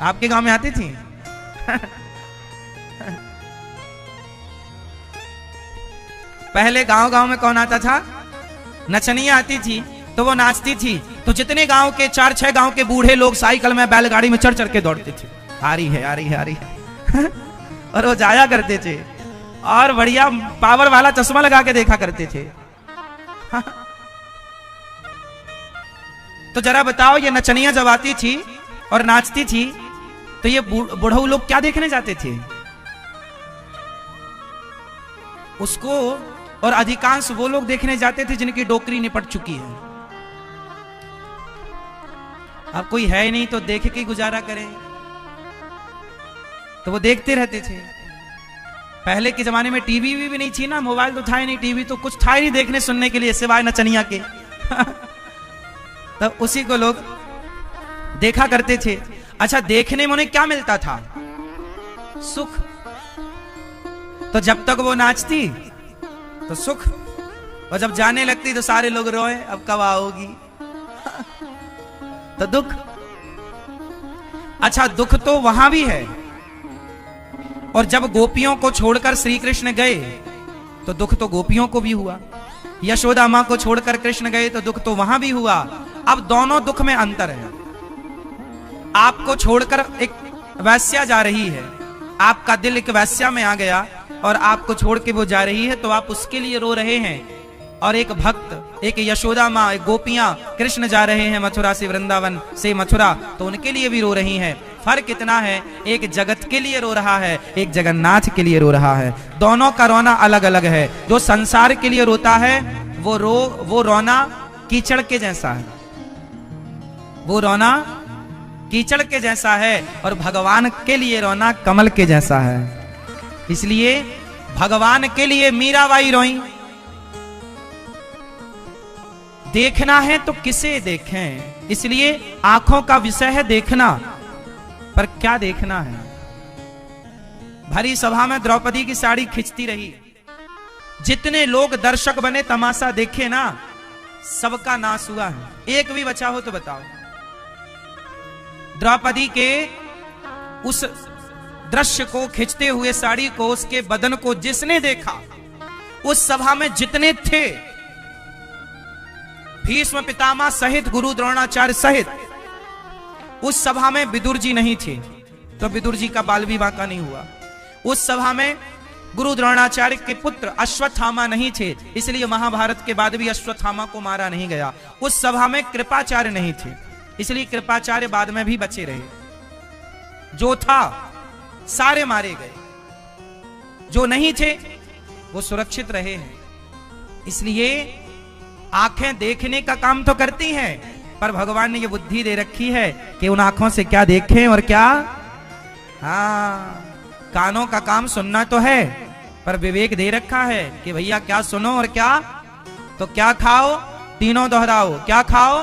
आपके गांव में आती थी? पहले गांव गांव में कौन आता था, नचनियां आती थी, तो वो नाचती थी, तो जितने गांव के 4-6 गांव के बूढ़े लोग साइकिल में बैलगाड़ी में चढ़ चढ़ के दौड़ते थे, आ रही है आ रही है आ रही है और वो जाया करते थे, और बढ़िया पावर वाला चश्मा लगा के देखा करते थे। तो जरा बताओ, ये नचनियां जब आती थी और नाचती थी, तो ये बुढ़ऊ लोग क्या देखने जाते थे उसको? और अधिकांश वो लोग देखने जाते थे जिनकी डोकरी निपट चुकी है। अब कोई है ही नहीं तो देख के गुजारा करें, तो वो देखते रहते थे। पहले के जमाने में टीवी भी नहीं थी ना, मोबाइल तो था ही नहीं, टीवी तो कुछ था ही नहीं देखने सुनने के लिए सिवाय नचनिया के। तब उसी को लोग देखा करते थे। अच्छा, देखने में उन्हें क्या मिलता था, सुख। तो जब तक वो नाचती तो सुख, और जब जाने लगती तो सारे लोग रोए, अब कब आओगी, तो दुख। अच्छा, दुख तो वहां भी है, और जब गोपियों को छोड़कर श्री कृष्ण गए तो दुख तो गोपियों को भी हुआ, यशोदा मां को छोड़कर कृष्ण गए तो दुख तो वहां भी हुआ। अब दोनों दुख में अंतर है। आपको छोड़कर एक वैश्या जा रही है, आपका दिल एक वैश्या में आ गया और आपको छोड़ के वो जा रही है, तो आप उसके लिए रो रहे हैं। और एक भक्त, एक यशोदा माँ, एक गोपियां, कृष्ण जा रहे हैं मथुरा से वृंदावन से मथुरा, तो उनके लिए भी रो रही हैं। फर्क कितना है, एक जगत के लिए रो रहा है, एक जगन्नाथ के लिए रो रहा है। दोनों का रोना अलग अलग है। जो संसार के लिए रोता है वो रोना कीचड़ के जैसा है, वो रोना कीचड़ के जैसा है, और भगवान के लिए रोना कमल के जैसा है। इसलिए भगवान के लिए मीराबाई रोई। देखना है तो किसे देखें, इसलिए आंखों का विषय है देखना, पर क्या देखना है। भरी सभा में द्रौपदी की साड़ी खिंचती रही, जितने लोग दर्शक बने तमाशा देखे ना, सबका नाश हुआ है। एक भी बचा हो तो बताओ। द्रौपदी के उस दृश्य को, खिंचते हुए साड़ी को, उसके बदन को जिसने देखा उस सभा में जितने थे, भीष्म पितामह सहित, गुरु द्रोणाचार्य सहित, उस सभा में विदुर जी नहीं थे, तो विदुर जी का बाल विवाह का नहीं हुआ। उस सभा में गुरु द्रोणाचार्य के पुत्र अश्वत्थामा नहीं थे, इसलिए महाभारत के बाद भी अश्वत्थामा को मारा नहीं गया। उस सभा में कृपाचार्य नहीं थे, इसलिए कृपाचार्य बाद में भी बचे रहे। जो था सारे मारे गए, जो नहीं थे वो सुरक्षित रहे हैं। इसलिए आंखें देखने का काम तो करती हैं, पर भगवान ने ये बुद्धि दे रखी है कि उन आंखों से क्या देखें और क्या, हाँ, कानों का काम सुनना तो है, पर विवेक दे रखा है कि भैया क्या सुनो और क्या, तो क्या खाओ, तीनों दोहराओ, क्या खाओ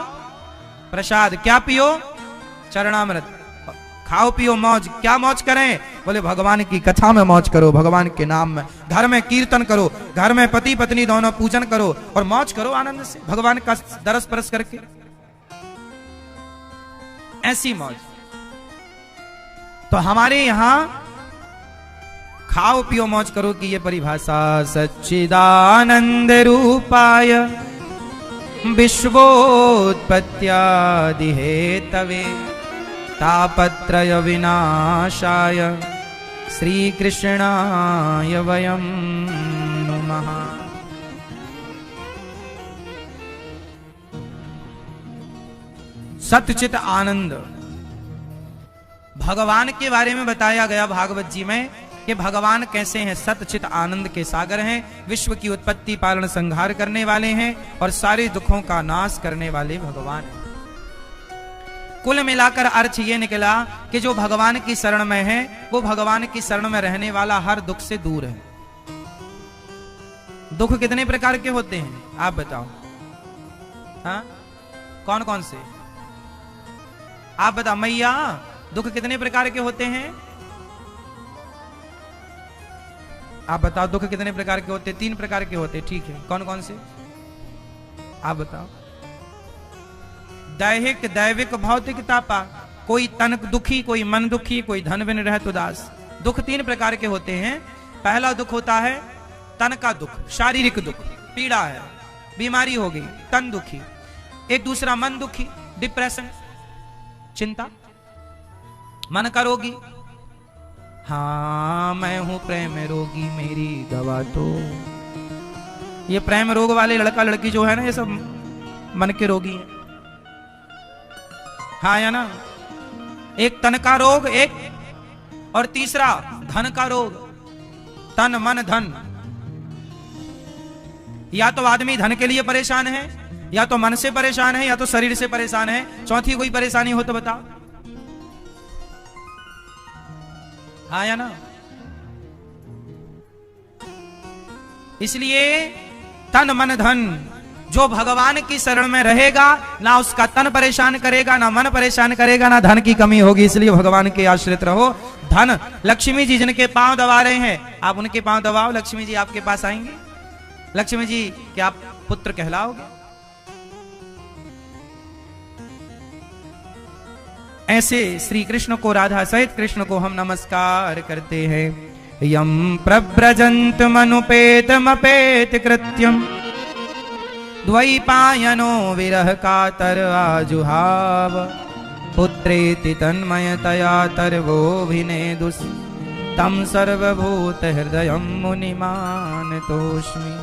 प्रसाद, क्या पियो चरणामृत, खाओ पियो मौज। क्या मौज करें? बोले भगवान की कथा में मौज करो, भगवान के नाम में, घर में कीर्तन करो, घर में पति पत्नी दोनों पूजन करो और मौज करो आनंद से, भगवान का दरस परस करके, ऐसी मौज। तो हमारे यहां खाओ पियो मौज करो की ये परिभाषा। सच्चिदानंद रूपाय विश्वोत्पत्त्यादि हेतवे तापत्रय विनाशाय श्री कृष्णाय वयं नुमः। सतचित आनंद, भगवान के बारे में बताया गया भागवत जी में कि भगवान कैसे हैं, सतचित आनंद के सागर हैं, विश्व की उत्पत्ति पालन संहार करने वाले हैं और सारे दुखों का नाश करने वाले भगवान हैं। कुल मिलाकर अर्थ ये निकला कि जो भगवान की शरण में है वो भगवान की शरण में रहने वाला हर दुख से दूर है। दुख कितने प्रकार के होते हैं आप बताओ? हाँ, कौन कौन से आप बताओ मैया? दुख कितने प्रकार के होते हैं आप बताओ? दुख कितने प्रकार के होते? 3 प्रकार के होते, ठीक है, कौन कौन से आप बताओ? दैहिक, दैविक, भौतिक, तापा। कोई तन दुखी, कोई मन दुखी, कोई धन बिन रहत उदास। दुख 3 प्रकार के होते हैं। पहला दुख होता है तन का दुख, शारीरिक दुख, पीड़ा है, बीमारी हो गई, तन दुखी। एक दूसरा मन दुखी, डिप्रेशन, चिंता, मन का रोगी, हाँ मैं हूं प्रेम रोगी मेरी दवा तो। ये प्रेम रोग वाले लड़का लड़की जो है ना, ये सब मन के रोगी हैं, हाँ या ना? एक तन का रोग, एक और तीसरा धन का रोग, तन मन धन। या तो आदमी धन के लिए परेशान है, या तो मन से परेशान है, या तो शरीर से परेशान है। चौथी कोई परेशानी हो तो बताओ, हाँ या ना? इसलिए तन मन धन, जो भगवान की शरण में रहेगा ना उसका तन परेशान करेगा, ना मन परेशान करेगा, ना धन की कमी होगी। इसलिए भगवान के आश्रित रहो। धन, लक्ष्मी जी जिनके पांव दबा रहे हैं, आप उनके पांव दबाओ, लक्ष्मी जी आपके पास आएंगे। लक्ष्मी जी के आप पुत्र कहलाओगे। ऐसे श्री कृष्ण को, राधा सहित कृष्ण को हम नमस्कार करते हैं। यम प्रव्रजंत मनुपेतमपेत कृत्यम द्वैपायनो विरह कातर आजुहाव पुत्रेति तन्मयतया तर्वोभिनेदुस् तम सर्वभूत हृदयं मुनिमानतोऽस्मि।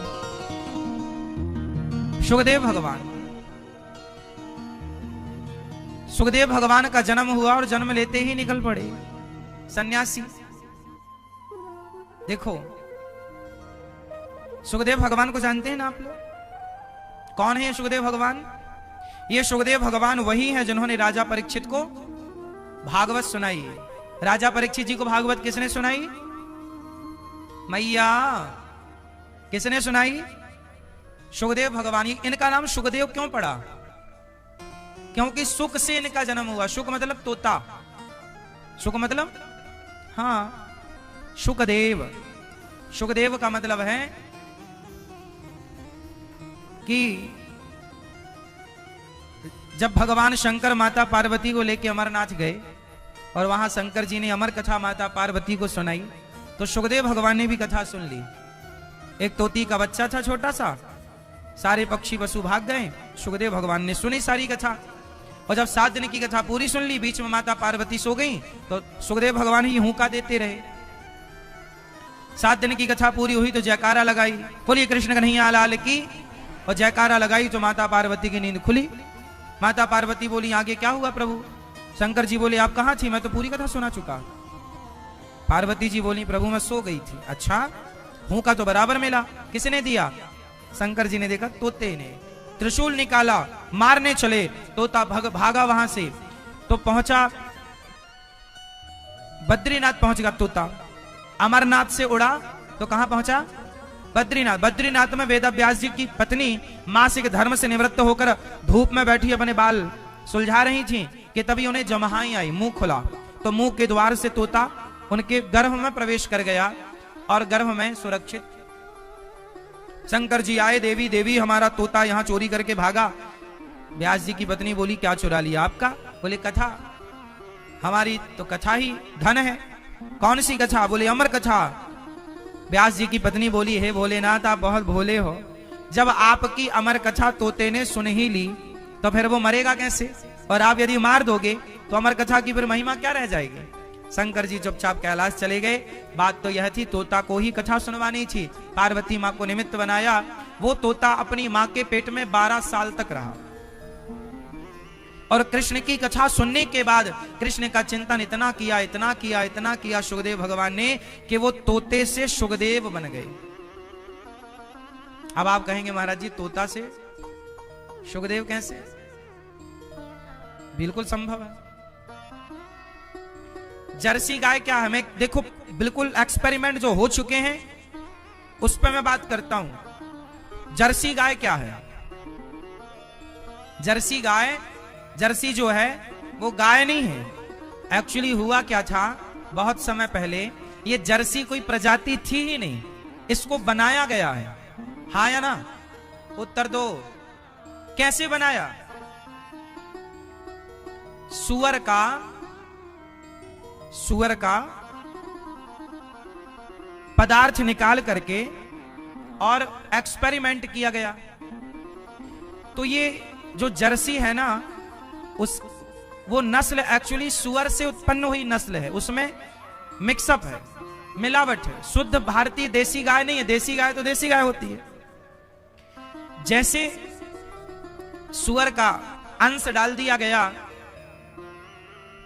सुखदेव भगवान, सुखदेव भगवान का जन्म हुआ और जन्म लेते ही निकल पड़े सन्यासी। देखो, सुखदेव भगवान को जानते हैं ना आप लोग? कौन है ये सुखदेव भगवान? ये सुखदेव भगवान वही है जिन्होंने राजा परीक्षित को भागवत सुनाई। राजा परीक्षित जी को भागवत किसने सुनाई? मैया, किसने सुनाई? सुखदेव भगवान। इनका नाम सुखदेव क्यों पड़ा? क्योंकि सुख से इनका जन्म हुआ। सुख मतलब तोता, सुख मतलब, हाँ, सुखदेव। सुखदेव का मतलब है कि जब भगवान शंकर माता पार्वती को लेकर अमरनाथ गए और वहां शंकर जी ने अमर कथा माता पार्वती को सुनाई, तो सुखदेव भगवान ने भी कथा सुन ली। एक तोती का बच्चा था छोटा सा, सारे पक्षी पशु भाग गए। सुखदेव भगवान ने सुनी सारी कथा, और जब 7 दिन की कथा पूरी सुन ली, बीच में माता पार्वती सो गई, तो सुखदेव भगवान ही हुंका देते रहे। 7 दिन की कथा पूरी हुई तो जयकारा लगाई, बोलिए कृष्ण कन्हैया लाल की, और जयकारा लगाई तो माता पार्वती की नींद खुली। माता पार्वती बोली आगे क्या हुआ प्रभु? शंकर जी बोले आप कहाँ थी, मैं तो पूरी कथा सुना चुका। पार्वती जी बोली प्रभु मैं सो गई थी। अच्छा, हुंका तो बराबर मिला, किसने दिया? शंकर जी ने देखा तोते ने। त्रिशूल निकाला, मारने चले, तोता भागा वहां से, तो पहुंचा बद्रीनाथ पहुंच गया तोता। अमरनाथ से उड़ा तो कहां पहुंचा? बद्रीनाथ। बद्रीनाथ में वेद व्यास जी की पत्नी मासिक धर्म से निवृत्त होकर धूप में बैठी अपने बाल सुलझा रही थी कि तभी उन्हें जमहाई आई, मुंह खुला, तो मुंह के द्वार से तोता उनके गर्भ में प्रवेश कर गया और गर्भ में सुरक्षित। शंकर जी आए, देवी देवी हमारा तोता यहाँ चोरी करके भागा। व्यास जी की पत्नी बोली क्या चुरा लिया आपका? बोले कथा, हमारी तो कथा ही धन है। कौन सी कथा? बोले अमर कथा। व्यास जी की पत्नी बोली हे भोलेनाथ आप बहुत भोले हो, जब आपकी अमर कथा तोते ने सुन ही ली तो फिर वो मरेगा कैसे, और आप यदि मार दोगे तो अमर कथा की फिर महिमा क्या रह जाएगी। शंकर जी चुपचाप कैलाश चले गए। बात तो यह थी तोता को ही कथा सुनवानी थी, पार्वती माँ को निमित्त बनाया। वो तोता अपनी माँ के पेट में 12 साल तक रहा, और कृष्ण की कथा सुनने के बाद कृष्ण का चिंतन इतना किया इतना किया इतना किया सुखदेव भगवान ने कि वो तोते से सुखदेव बन गए। अब आप कहेंगे महाराज जी तोता से सुखदेव कैसे? बिल्कुल संभव है। जर्सी गाय क्या है, मैं देखो बिल्कुल एक्सपेरिमेंट जो हो चुके हैं उस पर मैं बात करता हूं। जर्सी गाय क्या है? जर्सी गाय, जर्सी जो है वो गाय नहीं है। एक्चुअली हुआ क्या था, बहुत समय पहले ये जर्सी कोई प्रजाति थी ही नहीं, इसको बनाया गया है। हाँ या ना? उत्तर दो। कैसे बनाया? सुअर का पदार्थ निकाल करके और एक्सपेरिमेंट किया गया। तो ये जो जर्सी है ना, वो नस्ल एक्चुअली सुअर से उत्पन्न हुई नस्ल है, उसमें मिक्सअप है, मिलावट है। शुद्ध भारतीय देसी गाय नहीं है। देसी गाय तो देसी गाय होती है। जैसे सुअर का अंश डाल दिया गया,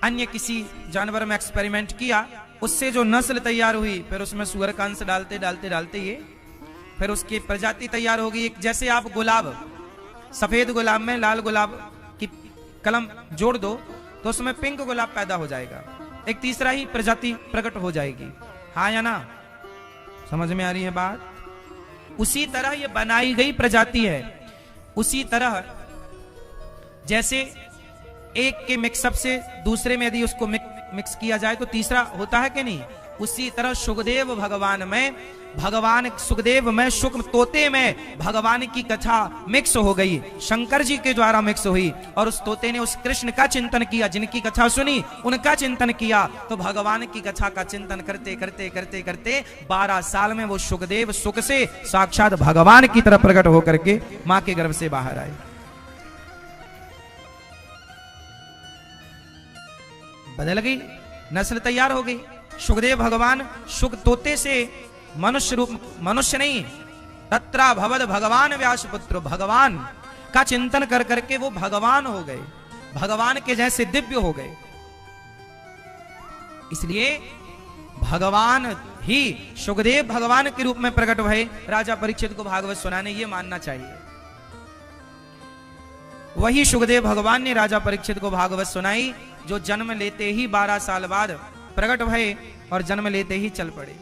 अन्य किसी जानवर में एक्सपेरिमेंट किया, उससे जो नस्ल तैयार हुई, फिर उसमें सुअर का अंश डालते डालते डालते ये फिर उसकी प्रजाति तैयार होगी। जैसे आप गुलाब, सफेद गुलाब में लाल गुलाब की कलम जोड़ दो तो उसमें पिंक गुलाब पैदा हो जाएगा, एक तीसरा ही प्रजाति प्रकट हो जाएगी। हाँ या ना? समझ में आ रही है बात? उसी तरह ये बनाई गई प्रजाति है। उसी तरह जैसे एक के मिक्सअप से दूसरे में यदि उसको मिक्स किया जाए तो तीसरा होता है कि नहीं, उसी तरह सुखदेव भगवान में, भगवान सुखदेव में, सुख तोते में भगवान की कथा मिक्स हो गई, शंकर जी के द्वारा मिक्स हुई, और उस तोते ने उस कृष्ण का चिंतन किया, जिनकी कथा सुनी उनका चिंतन किया। तो भगवान की कथा का चिंतन करते करते करते करते 12 साल में वो सुखदेव सुख से साक्षात भगवान की तरफ प्रकट होकर के मां के गर्भ से बाहर आए। बदल गई, नस्ल तैयार हो गई। सुखदेव भगवान सुख तोते से मनुष्य रूप, मनुष्य नहीं, तत्रा भवद भगवान व्यास पुत्र, भगवान का चिंतन कर करके वो भगवान हो गए, भगवान के जैसे दिव्य हो गए। इसलिए भगवान ही सुखदेव भगवान के रूप में प्रकट हुए। राजा परीक्षित को भागवत सुनाने ये मानना चाहिए। वही सुखदेव भगवान ने राजा परीक्षित को भागवत सुनाई, जो जन्म लेते ही 12 साल बाद प्रकट भये और जन्म लेते ही चल पड़े।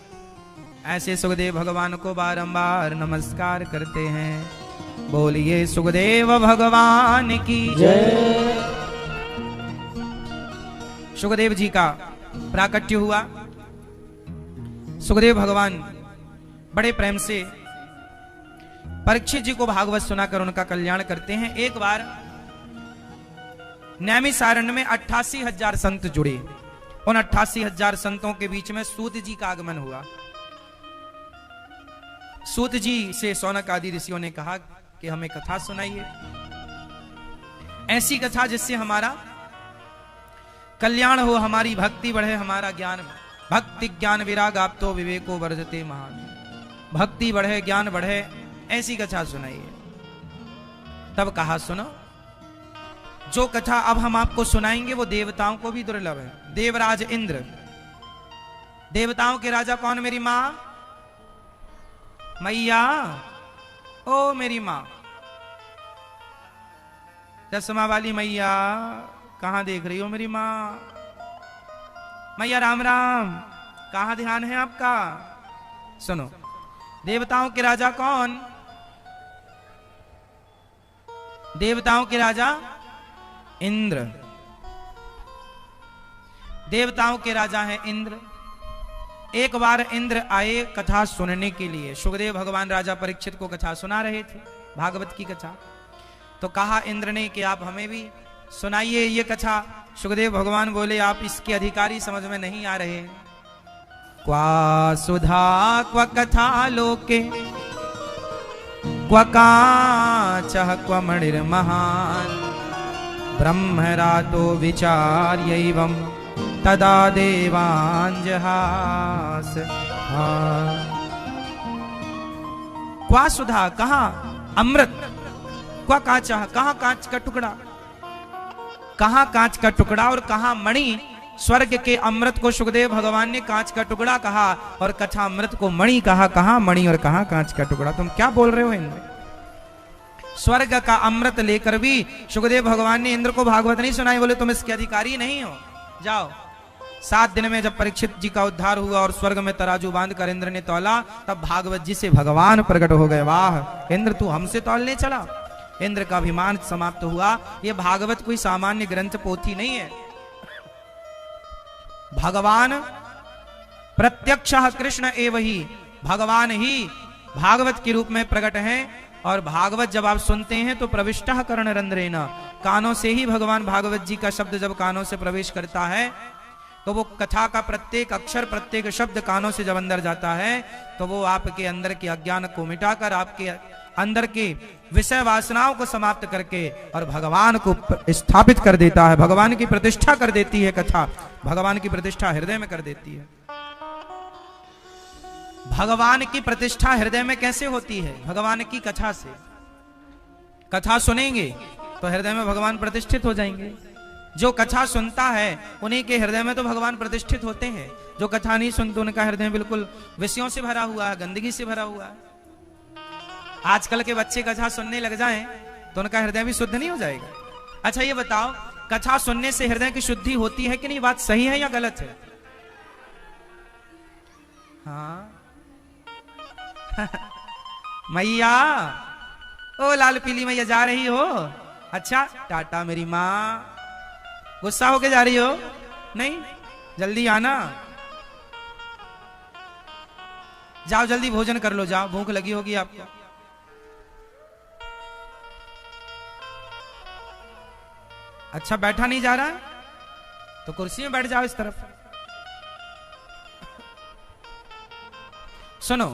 ऐसे सुखदेव भगवान को बारंबार नमस्कार करते हैं। बोलिए सुखदेव भगवान की जय। सुखदेव जी का प्राकट्य हुआ। सुखदेव भगवान बड़े प्रेम से परीक्षित जी को भागवत सुनाकर उनका कल्याण करते हैं। एक बार नैमिषारण्य में 88,000 संत जुड़े। उन 88,000 संतों के बीच में सूत जी का आगमन हुआ। सूत जी से शौनक आदि ऋषियों ने कहा कि हमें कथा सुनाइए, ऐसी कथा जिससे हमारा कल्याण हो, हमारी भक्ति बढ़े, हमारा ज्ञान, भक्ति ज्ञान विराग आप तो विवेको वर्धते महान, भक्ति बढ़े ज्ञान बढ़े, ऐसी कथा सुनाइए। तब कहा सुनो, जो कथा अब हम आपको सुनाएंगे वो देवताओं को भी दुर्लभ है। देवराज इंद्र, देवताओं के राजा कौन? मेरी मां मैया, ओ मेरी मां, चश्मा वाली मैया, कहां देख रही हो मेरी मां? मैया राम राम, कहां ध्यान है आपका? सुनो, देवताओं के राजा कौन? देवताओं के राजा इंद्र, देवताओं के राजा हैं इंद्र। एक बार इंद्र आए कथा सुनने के लिए। सुखदेव भगवान राजा परीक्षित को कथा सुना रहे थे, भागवत की कथा। तो कहा इंद्र ने कि आप हमें भी सुनाइए ये कथा। सुखदेव भगवान बोले, आप इसके अधिकारी समझ में नहीं आ रहे। क्वा सुधा क्व कथा लोके क्व काचः क्व मणिर्महान् ब्रह्मरातो विचार्यैवं तदा देवांजहास। क्वा सुधा, कहा अमृत, क्वा काचा, कहा कांच का टुकड़ा, कहा कांच का टुकड़ा और कहा मणि। स्वर्ग के अमृत को सुखदेव भगवान ने कांच का टुकड़ा कहा और कथा अमृत को मणि कहा। कहा मणि और कहा कांच का टुकड़ा। तुम क्या बोल रहे हो इंद्र? स्वर्ग का अमृत लेकर भी सुखदेव भगवान ने इंद्र को भागवत नहीं सुनाई। बोले तुम इसके अधिकारी नहीं हो, जाओ। 7 दिन में जब परीक्षित जी का उद्धार हुआ और स्वर्ग में तराजू बांधकर इंद्र ने तौला, तब भागवत जी से भगवान प्रकट हो गए। वाह इंद्र, तू हमसे तौलने चला। इंद्र का अभिमान समाप्त हुआ। यह भागवत कोई सामान्य ग्रंथ पोथी नहीं है। भगवान प्रत्यक्षः कृष्ण एव ही, भगवान ही भागवत के रूप में प्रकट है। और भागवत जब आप सुनते हैं तो प्रविष्टः कर्ण रंध्रेण, कानों से ही भगवान भागवत जी का शब्द जब कानों से प्रवेश करता है तो वो कथा का प्रत्येक अक्षर, प्रत्येक शब्द कानों से जब अंदर जाता है तो वो आपके अंदर के अज्ञान को मिटाकर आपके अंदर के विषय वासनाओं को समाप्त करके और भगवान को स्थापित कर देता है। भगवान की प्रतिष्ठा कर देती है कथा, भगवान की प्रतिष्ठा हृदय में कर देती है। भगवान की प्रतिष्ठा हृदय में कैसे होती है? भगवान की कथा से। कथा सुनेंगे तो हृदय में भगवान प्रतिष्ठित हो जाएंगे। जो कथा सुनता है उन्हीं के हृदय में तो भगवान प्रतिष्ठित होते हैं। जो कथा नहीं सुनते उनका हृदय बिल्कुल विषयों से भरा हुआ है, गंदगी से भरा हुआ है। आजकल के बच्चे कथा सुनने लग जाएं तो उनका हृदय भी शुद्ध नहीं हो जाएगा। अच्छा ये बताओ, कथा सुनने से हृदय की शुद्धि होती है कि नहीं? बात सही है या गलत है? हाँ मैया, ओ लाल पीली मैया जा रही हो? अच्छा टाटा मेरी माँ। गुस्सा होके जा रही हो? नहीं, जल्दी आना। जाओ जल्दी भोजन कर लो, जाओ, भूख लगी होगी आपको। अच्छा बैठा नहीं जा रहा है तो कुर्सी में बैठ जाओ इस तरफ। सुनो,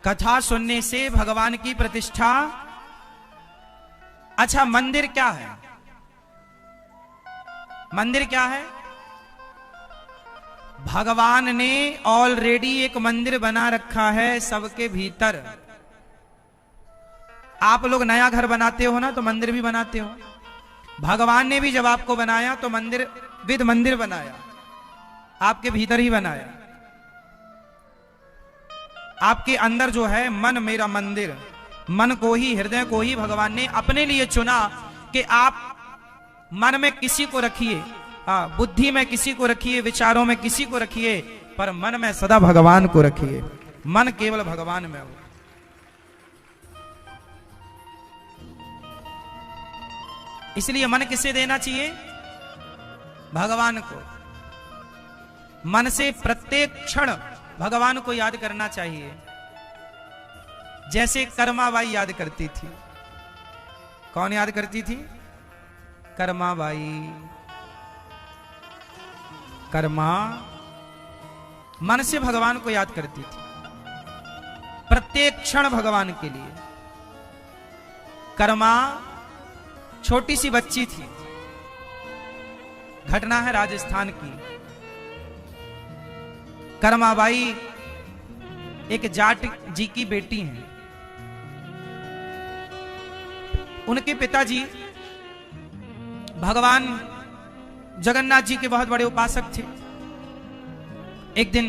कथा सुनने से भगवान की प्रतिष्ठा। अच्छा मंदिर क्या है? मंदिर क्या है? भगवान ने ऑलरेडी एक मंदिर बना रखा है सबके भीतर। आप लोग नया घर बनाते हो ना तो मंदिर भी बनाते हो। भगवान ने भी जब आपको बनाया तो मंदिर विद मंदिर बनाया, आपके भीतर ही बनाया। आपके अंदर जो है मन मेरा मंदिर, मन को ही, हृदय को ही भगवान ने अपने लिए चुना कि आप मन में किसी को रखिए, बुद्धि में किसी को रखिए, विचारों में किसी को रखिए, पर मन में सदा भगवान को रखिए। मन केवल भगवान में हो। इसलिए मन किसे देना चाहिए? भगवान को। मन से प्रत्येक क्षण भगवान को याद करना चाहिए। जैसे कर्माबाई याद करती थी। कौन याद करती थी? कर्माबाई। कर्मा मन से भगवान को याद करती थी। प्रत्येक क्षण भगवान के लिए। कर्मा छोटी सी बच्ची थी, घटना है राजस्थान की। कर्माबाई एक जाट जी की बेटी हैं। उनके पिताजी भगवान जगन्नाथ जी के बहुत बड़े उपासक थे। एक दिन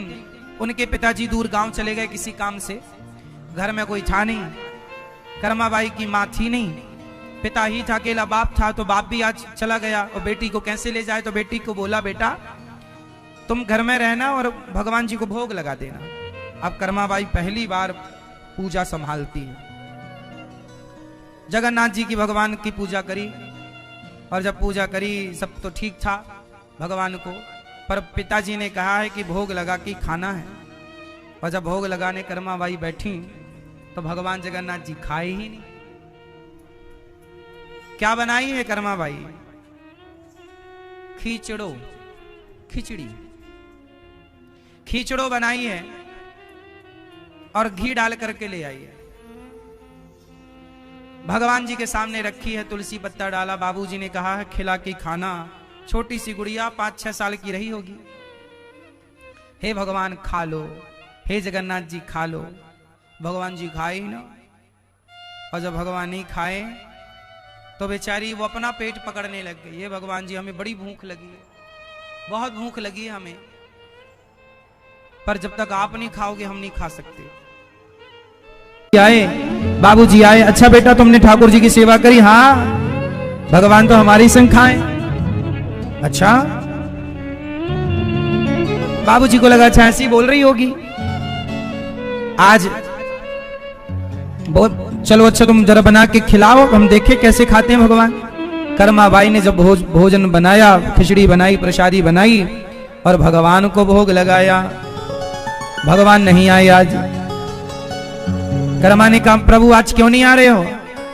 उनके पिताजी दूर गांव चले गए किसी काम से, घर में कोई था नहीं, कर्माबाई की मां थी नहीं, पिता ही था, अकेला बाप था। तो बाप भी आज चला गया और बेटी को कैसे ले जाए, तो बेटी को बोला बेटा तुम घर में रहना और भगवान जी को भोग लगा देना। अब कर्माबाई पहली बार पूजा संभालती है। जगन्नाथ जी की भगवान की पूजा करी, और जब पूजा करी सब तो ठीक था भगवान को, पर पिताजी ने कहा है कि भोग लगा के खाना है। और जब भोग लगाने कर्माबाई बैठी तो भगवान जगन्नाथ जी खाए ही नहीं। क्या बनाई है कर्माबाई? खिचड़ो बनाई है और घी डाल करके ले आई है। भगवान जी के सामने रखी है, तुलसी पत्ता डाला। बाबूजी ने कहा है खिला के खाना। छोटी सी गुड़िया 5-6 साल की रही होगी। हे भगवान खा लो, हे जगन्नाथ जी खा लो। भगवान जी खाए ही ना। और जब भगवान नहीं खाए तो बेचारी वो अपना पेट पकड़ने लग गई। ये भगवान जी हमें बड़ी भूख लगी है, बहुत भूख लगी है हमें, पर जब तक आप नहीं खाओगे हम नहीं खा सकते। आए बाबूजी आए, अच्छा बेटा तुमने ठाकुर जी की सेवा करी? हाँ। भगवान तो हमारी संग खाए। अच्छा। बाबूजी को लगा अच्छा ऐसी बोल रही होगी आज, बहुत चलो अच्छा तुम जरा बना के खिलाओ, हम देखे कैसे खाते हैं भगवान। कर्माबाई ने जब भोजन बनाया, खिचड़ी बनाई, प्रसादी बनाई और भगवान को भोग लगाया। भगवान नहीं आए आज। कर्मा ने कहा प्रभु आज क्यों नहीं आ रहे हो?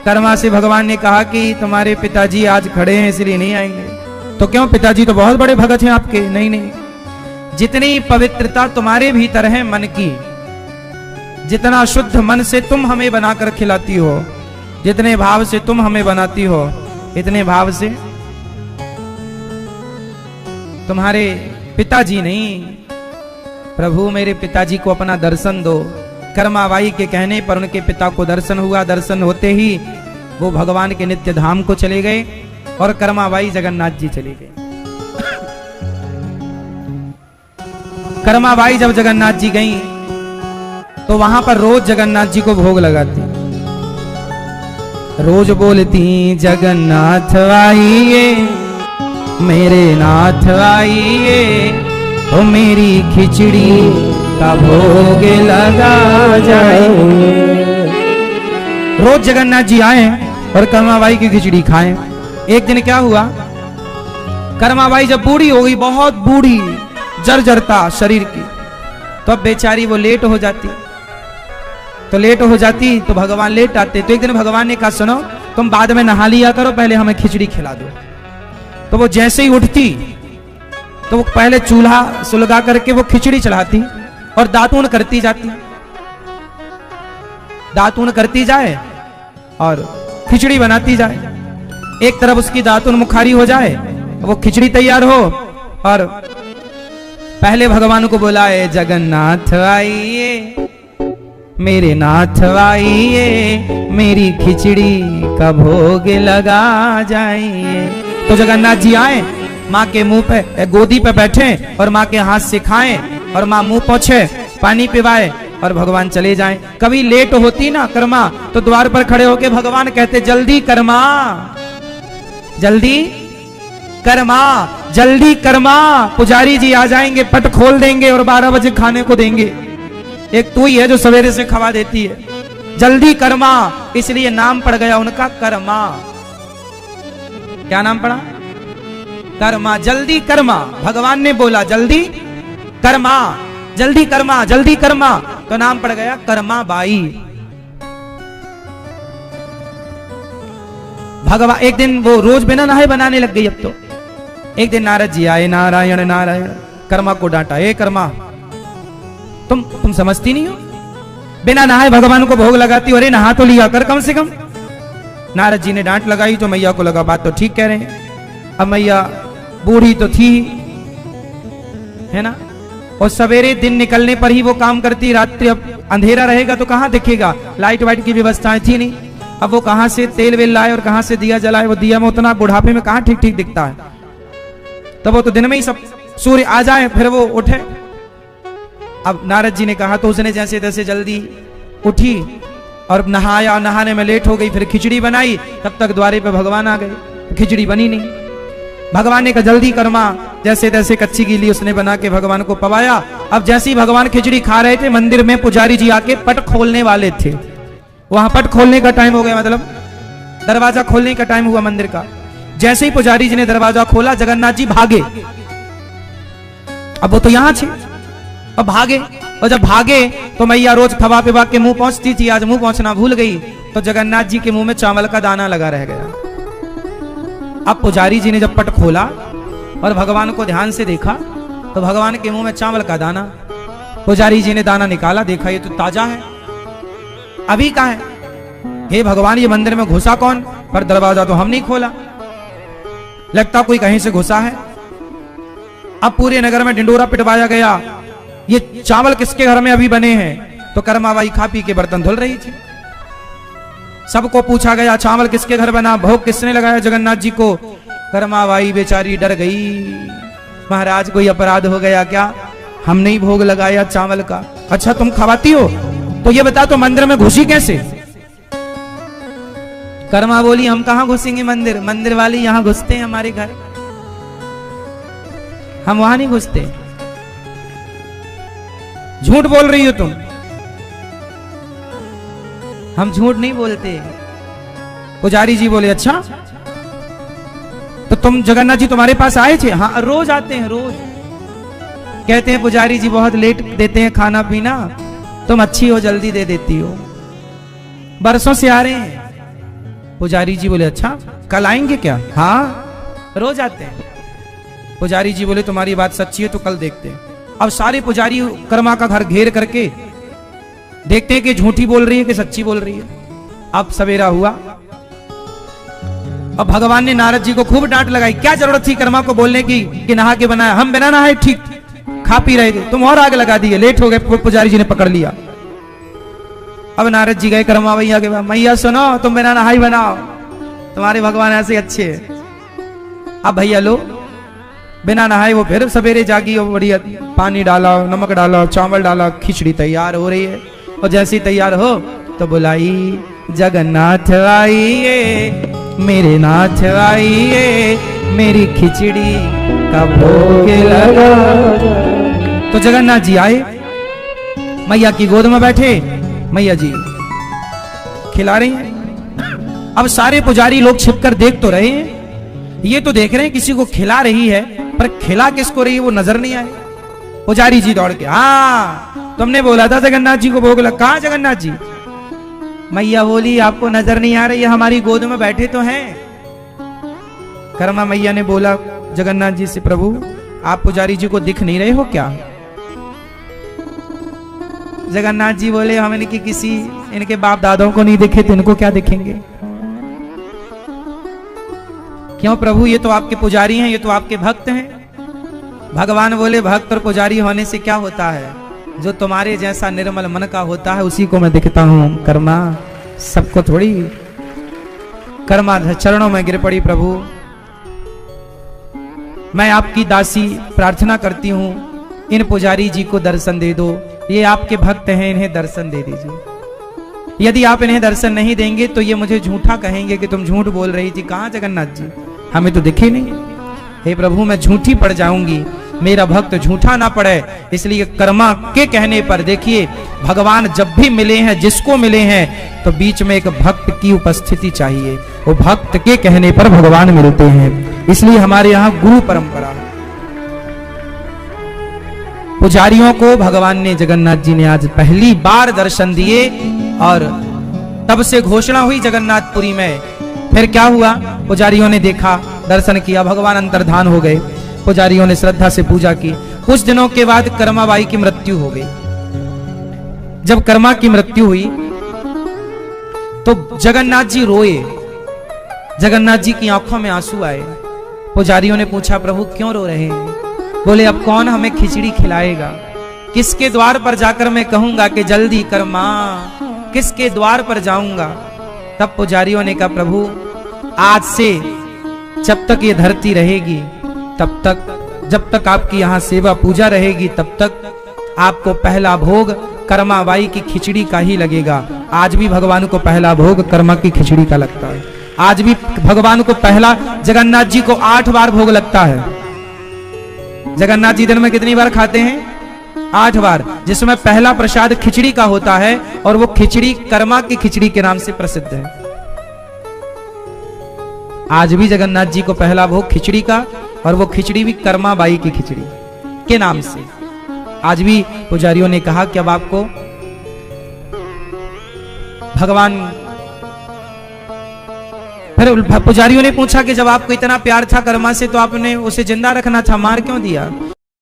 कर्मा से भगवान ने कहा कि तुम्हारे पिताजी आज खड़े हैं इसलिए नहीं आएंगे। तो क्यों, पिताजी तो बहुत बड़े भगत हैं आपके। नहीं नहीं, जितनी पवित्रता तुम्हारे भीतर है मन की, जितना शुद्ध मन से तुम हमें बनाकर खिलाती हो, जितने भाव से तुम हमें बनाती हो, इतने भाव से तुम्हारे पिताजी नहीं। प्रभु मेरे पिताजी को अपना दर्शन दो। कर्माबाई के कहने पर उनके पिता को दर्शन हुआ। दर्शन होते ही वो भगवान के नित्य धाम को चले गए और कर्माबाई जगन्नाथ जी चले गए। कर्माबाई जब जगन्नाथ जी गई तो वहां पर रोज जगन्नाथ जी को भोग लगाती, रोज बोलती जगन्नाथ आइए मेरे नाथ आइए, ओ मेरी खिचड़ी का भोग लगा जाए। रोज जगन्नाथ जी आए और कर्माबाई की खिचड़ी खाएं। एक दिन क्या हुआ, कर्माबाई जब बूढ़ी हो गई, बहुत बूढ़ी, जर्जरता शरीर की, तो अब बेचारी वो लेट हो जाती। तो लेट हो जाती तो भगवान लेट आते। तो एक दिन भगवान ने कहा सुनो तुम बाद में नहा लिया करो, पहले हमें खिचड़ी खिला दो। तो वो जैसे ही उठती तो वो पहले चूल्हा सुलगा करके वो खिचड़ी चढ़ाती और दातून करती जाती, दातून करती जाए और खिचड़ी बनाती जाए। एक तरफ उसकी दातून मुखारी हो जाए, वो खिचड़ी तैयार हो, और पहले भगवान को बुलाए जगन्नाथ आइए मेरे नाथ आइए, मेरी खिचड़ी का भोग लगा जाइए। तो जगन्नाथ जी आए, माँ के मुंह पे गोदी पे बैठे और माँ के हाथ से खाएं और माँ मुंह पोंछे, पानी पिवाए और भगवान चले जाएं। कभी लेट होती ना कर्मा तो द्वार पर खड़े होके भगवान कहते जल्दी कर्मा, जल्दी कर्मा, जल्दी कर्मा, पुजारी जी आ जाएंगे, पट खोल देंगे और 12 बजे खाने को देंगे। एक तू ही है जो सवेरे से खवा देती है। जल्दी कर्मा, इसलिए नाम पड़ गया उनका कर्मा। क्या नाम पड़ा? कर्मा। जल्दी कर्मा, भगवान ने बोला जल्दी कर्मा, जल्दी कर्मा, जल्दी कर्मा, तो नाम पड़ गया कर्माबाई। भगवान एक दिन वो रोज बिना नहाए बनाने लग गई। अब तो एक दिन नारद जी आए, नारायण नारायण, कर्मा को डांटा, ए कर्मा तुम समझती नहीं हो, बिना नहाए भगवान को भोग लगाती, अरे नहा तो लिया कर कम से कम। नारद जी ने डांट लगाई तो मैया को लगा बात तो ठीक कह रहे हैं। अब मैया बूढ़ी तो थी, है ना, और सवेरे दिन निकलने पर ही वो काम करती, रात्रि अब अंधेरा रहेगा तो कहां दिखेगा, लाइट वाइट की व्यवस्थाएं थी नहीं। अब वो कहां से तेल वेल लाए और कहां से दिया जलाए, वो दिया में उतना बुढ़ापे में कहां ठीक ठीक दिखता है। तब वो तो दिन में ही सब सूर्य आ जाए फिर वो उठे। अब नारद जी ने कहा तो उसने जैसे तैसे जल्दी उठी और नहाया, नहाने में लेट हो गई, फिर खिचड़ी बनाई, तब तक द्वारे पे भगवान आ गए, खिचड़ी बनी नहीं। भगवान ने कहा जल्दी कर्मा, जैसे तैसे कच्ची गीली उसने बना के भगवान को पवाया। अब जैसे ही भगवान खिचड़ी खा रहे थे, मंदिर में पुजारी जी आके पट खोलने वाले थे। वहां पट खोलने का टाइम हो गया, मतलब दरवाजा खोलने का टाइम हुआ मंदिर का। जैसे ही पुजारी जी ने दरवाजा खोला, जगन्नाथ जी भागे। अब वो तो यहां थे, अब भागे, और जब भागे तो मैया रोज खवा पिवा के मुंह पहुंचती थी, आज मुंह पहुंचना भूल गई, तो जगन्नाथ जी के मुंह में चावल का दाना लगा रह गया। अब पुजारी जी ने जब पट खोला और भगवान को ध्यान से देखा तो भगवान के मुंह में चावल का दाना। पुजारी जी ने दाना निकाला, देखा ये तो ताजा है, अभी कहां है। हे भगवान, ये मंदिर में घुसा कौन? पर दरवाजा तो हम नहीं खोला, लगता कोई कहीं से घुसा है। अब पूरे नगर में ढिंडोरा पिटवाया गया, ये चावल किसके घर में अभी बने हैं? तो कर्माबाई खा पी के बर्तन धुल रही थी। सबको पूछा गया चावल किसके घर बना, भोग किसने लगाया जगन्नाथ जी को? कर्माबाई बेचारी डर गई, महाराज कोई अपराध हो गया क्या, हमने ही भोग लगाया चावल का। अच्छा तुम खवाती हो, तो ये बता तो मंदिर में घुसी कैसे? कर्मा बोली हम कहां घुसेंगे मंदिर, मंदिर वाले यहां घुसते हैं हमारे घर, हम वहां नहीं घुसते। झूठ बोल रही हो तुम। हम झूठ नहीं बोलते। पुजारी जी बोले अच्छा, तो तुम जगन्नाथ जी तुम्हारे पास आए थे? हाँ रोज आते हैं, रोज। कहते हैं पुजारी जी बहुत लेट देते हैं खाना पीना, तुम अच्छी हो जल्दी दे देती हो, बरसों से आ रहे हैं। पुजारी जी बोले अच्छा, कल आएंगे क्या? हाँ रोज आते हैं। पुजारी जी बोले तुम्हारी बात सच्ची है तो कल देखते हैं। अब सारे पुजारी कर्मा का घर घेर करके देखते हैं कि झूठी बोल रही है कि सच्ची बोल रही है। अब सवेरा हुआ, अब भगवान ने नारद जी को खूब डांट लगाई, क्या जरूरत थी कर्मा को बोलने की कि नहा के बनाया, हम बिना नहाए ठीक खा पी रहे थे, तुम और आग लगा दिए, लेट हो गए, पुजारी जी ने पकड़ लिया। अब नारद जी गए कर्मा भैया के पास, मैया सुनो तुम बिना नहाई बनाओ, तुम्हारे भगवान ऐसे अच्छे। अब भैया लो बिना नहाए वो फिर सवेरे जागी और बढ़िया पानी डाला, नमक डाला, चावल डाला, खिचड़ी तैयार हो रही है। और जैसी तैयार हो तो बुलाई जगन्नाथ आइए, मेरे नाथ आइए, मेरी खिचड़ी का भोग लगा। तो जगन्नाथ जी आए, मैया की गोद में बैठे, मैया जी खिला रही हैं। अब सारे पुजारी लोग छिपकर देख तो रहे हैं, ये तो देख रहे हैं किसी को खिला रही है, पर खिला किसको रही है वो नजर नहीं आए। पुजारी जी दौड़ के, हाँ तुमने बोला था जगन्नाथ जी को भोग लगा, कहां जगन्नाथ जी? मैया बोली आपको नजर नहीं आ रही है, हमारी गोद में बैठे तो हैं। कर्मा मैया ने बोला जगन्नाथ जी से, प्रभु आप पुजारी जी को दिख नहीं रहे हो क्या? जगन्नाथ जी बोले हम इनकी किसी इनके बाप दादों को नहीं दिखे तो इनको क्या दिखेंगे? क्यों प्रभु, ये तो आपके पुजारी हैं, ये तो आपके भक्त हैं। भगवान बोले भक्त और पुजारी होने से क्या होता है, जो तुम्हारे जैसा निर्मल मन का होता है उसी को मैं दिखता हूं। कर्मा सबको थोड़ी। कर्मा चरणों में गिर पड़ी, प्रभु मैं आपकी दासी प्रार्थना करती हूं, इन पुजारी जी को दर्शन दे दो, ये आपके भक्त हैं, इन्हें दर्शन दे दीजिए। यदि आप इन्हें दर्शन नहीं देंगे तो ये मुझे झूठा कहेंगे कि तुम झूठ बोल रही थी। कहां जगन्नाथ जी, हमें तो दिखे नहीं। हे प्रभु मैं झूठी पड़ जाऊंगी, मेरा भक्त झूठा ना पड़े, इसलिए कर्मा के कहने पर देखिए भगवान जब भी मिले हैं, जिसको मिले हैं, तो बीच में एक भक्त की उपस्थिति चाहिए। वो भक्त के कहने पर भगवान मिलते हैं, इसलिए हमारे यहाँ गुरु परंपरा। पुजारियों को भगवान ने, जगन्नाथ जी ने आज पहली बार दर्शन दिए और तब से घोषणा हुई जगन्नाथपुरी में। फिर क्या हुआ, पुजारियों ने देखा, दर्शन किया, भगवान अंतर्धान हो गए। पुजारियों ने श्रद्धा से पूजा की। कुछ दिनों के बाद कर्माबाई की मृत्यु हो गई। जब कर्मा की मृत्यु हुई तो जगन्नाथ जी रोए, जगन्नाथ जी की आंखों में आंसू आए। पुजारियों ने पूछा प्रभु क्यों रो रहे हैं? बोले अब कौन हमें खिचड़ी खिलाएगा? किसके द्वार पर जाकर मैं कहूंगा कि जल्दी कर्मा, किसके द्वार पर जाऊंगा? तब पुजारियों ने कहा प्रभु आज से जब तक ये धरती रहेगी तब तक, जब तक आपकी यहाँ सेवा पूजा रहेगी तब तक आपको पहला भोग कर्मा बाई की खिचड़ी का ही लगेगा। आज भी भगवान को पहला भोग कर्मा की खिचड़ी का लगता है। आज भी भगवान को पहला, जगन्नाथ जी को 8 बार भोग लगता है। जगन्नाथ जी दिन में कितनी बार खाते हैं? 8 बार, जिसमें पहला प्रसाद खिचड़ी का होता है और वो खिचड़ी कर्मा की खिचड़ी के नाम से प्रसिद्ध है। आज भी जगन्नाथ जी को पहला भोग खिचड़ी का, और वो खिचड़ी भी कर्मा बाई की खिचड़ी के नाम से। आज भी पुजारियों ने कहा कि अब आपको भगवान, फिर पुजारियों ने पूछा कि जब आपको इतना प्यार था कर्मा से तो आपने उसे जिंदा रखना था, मार क्यों दिया?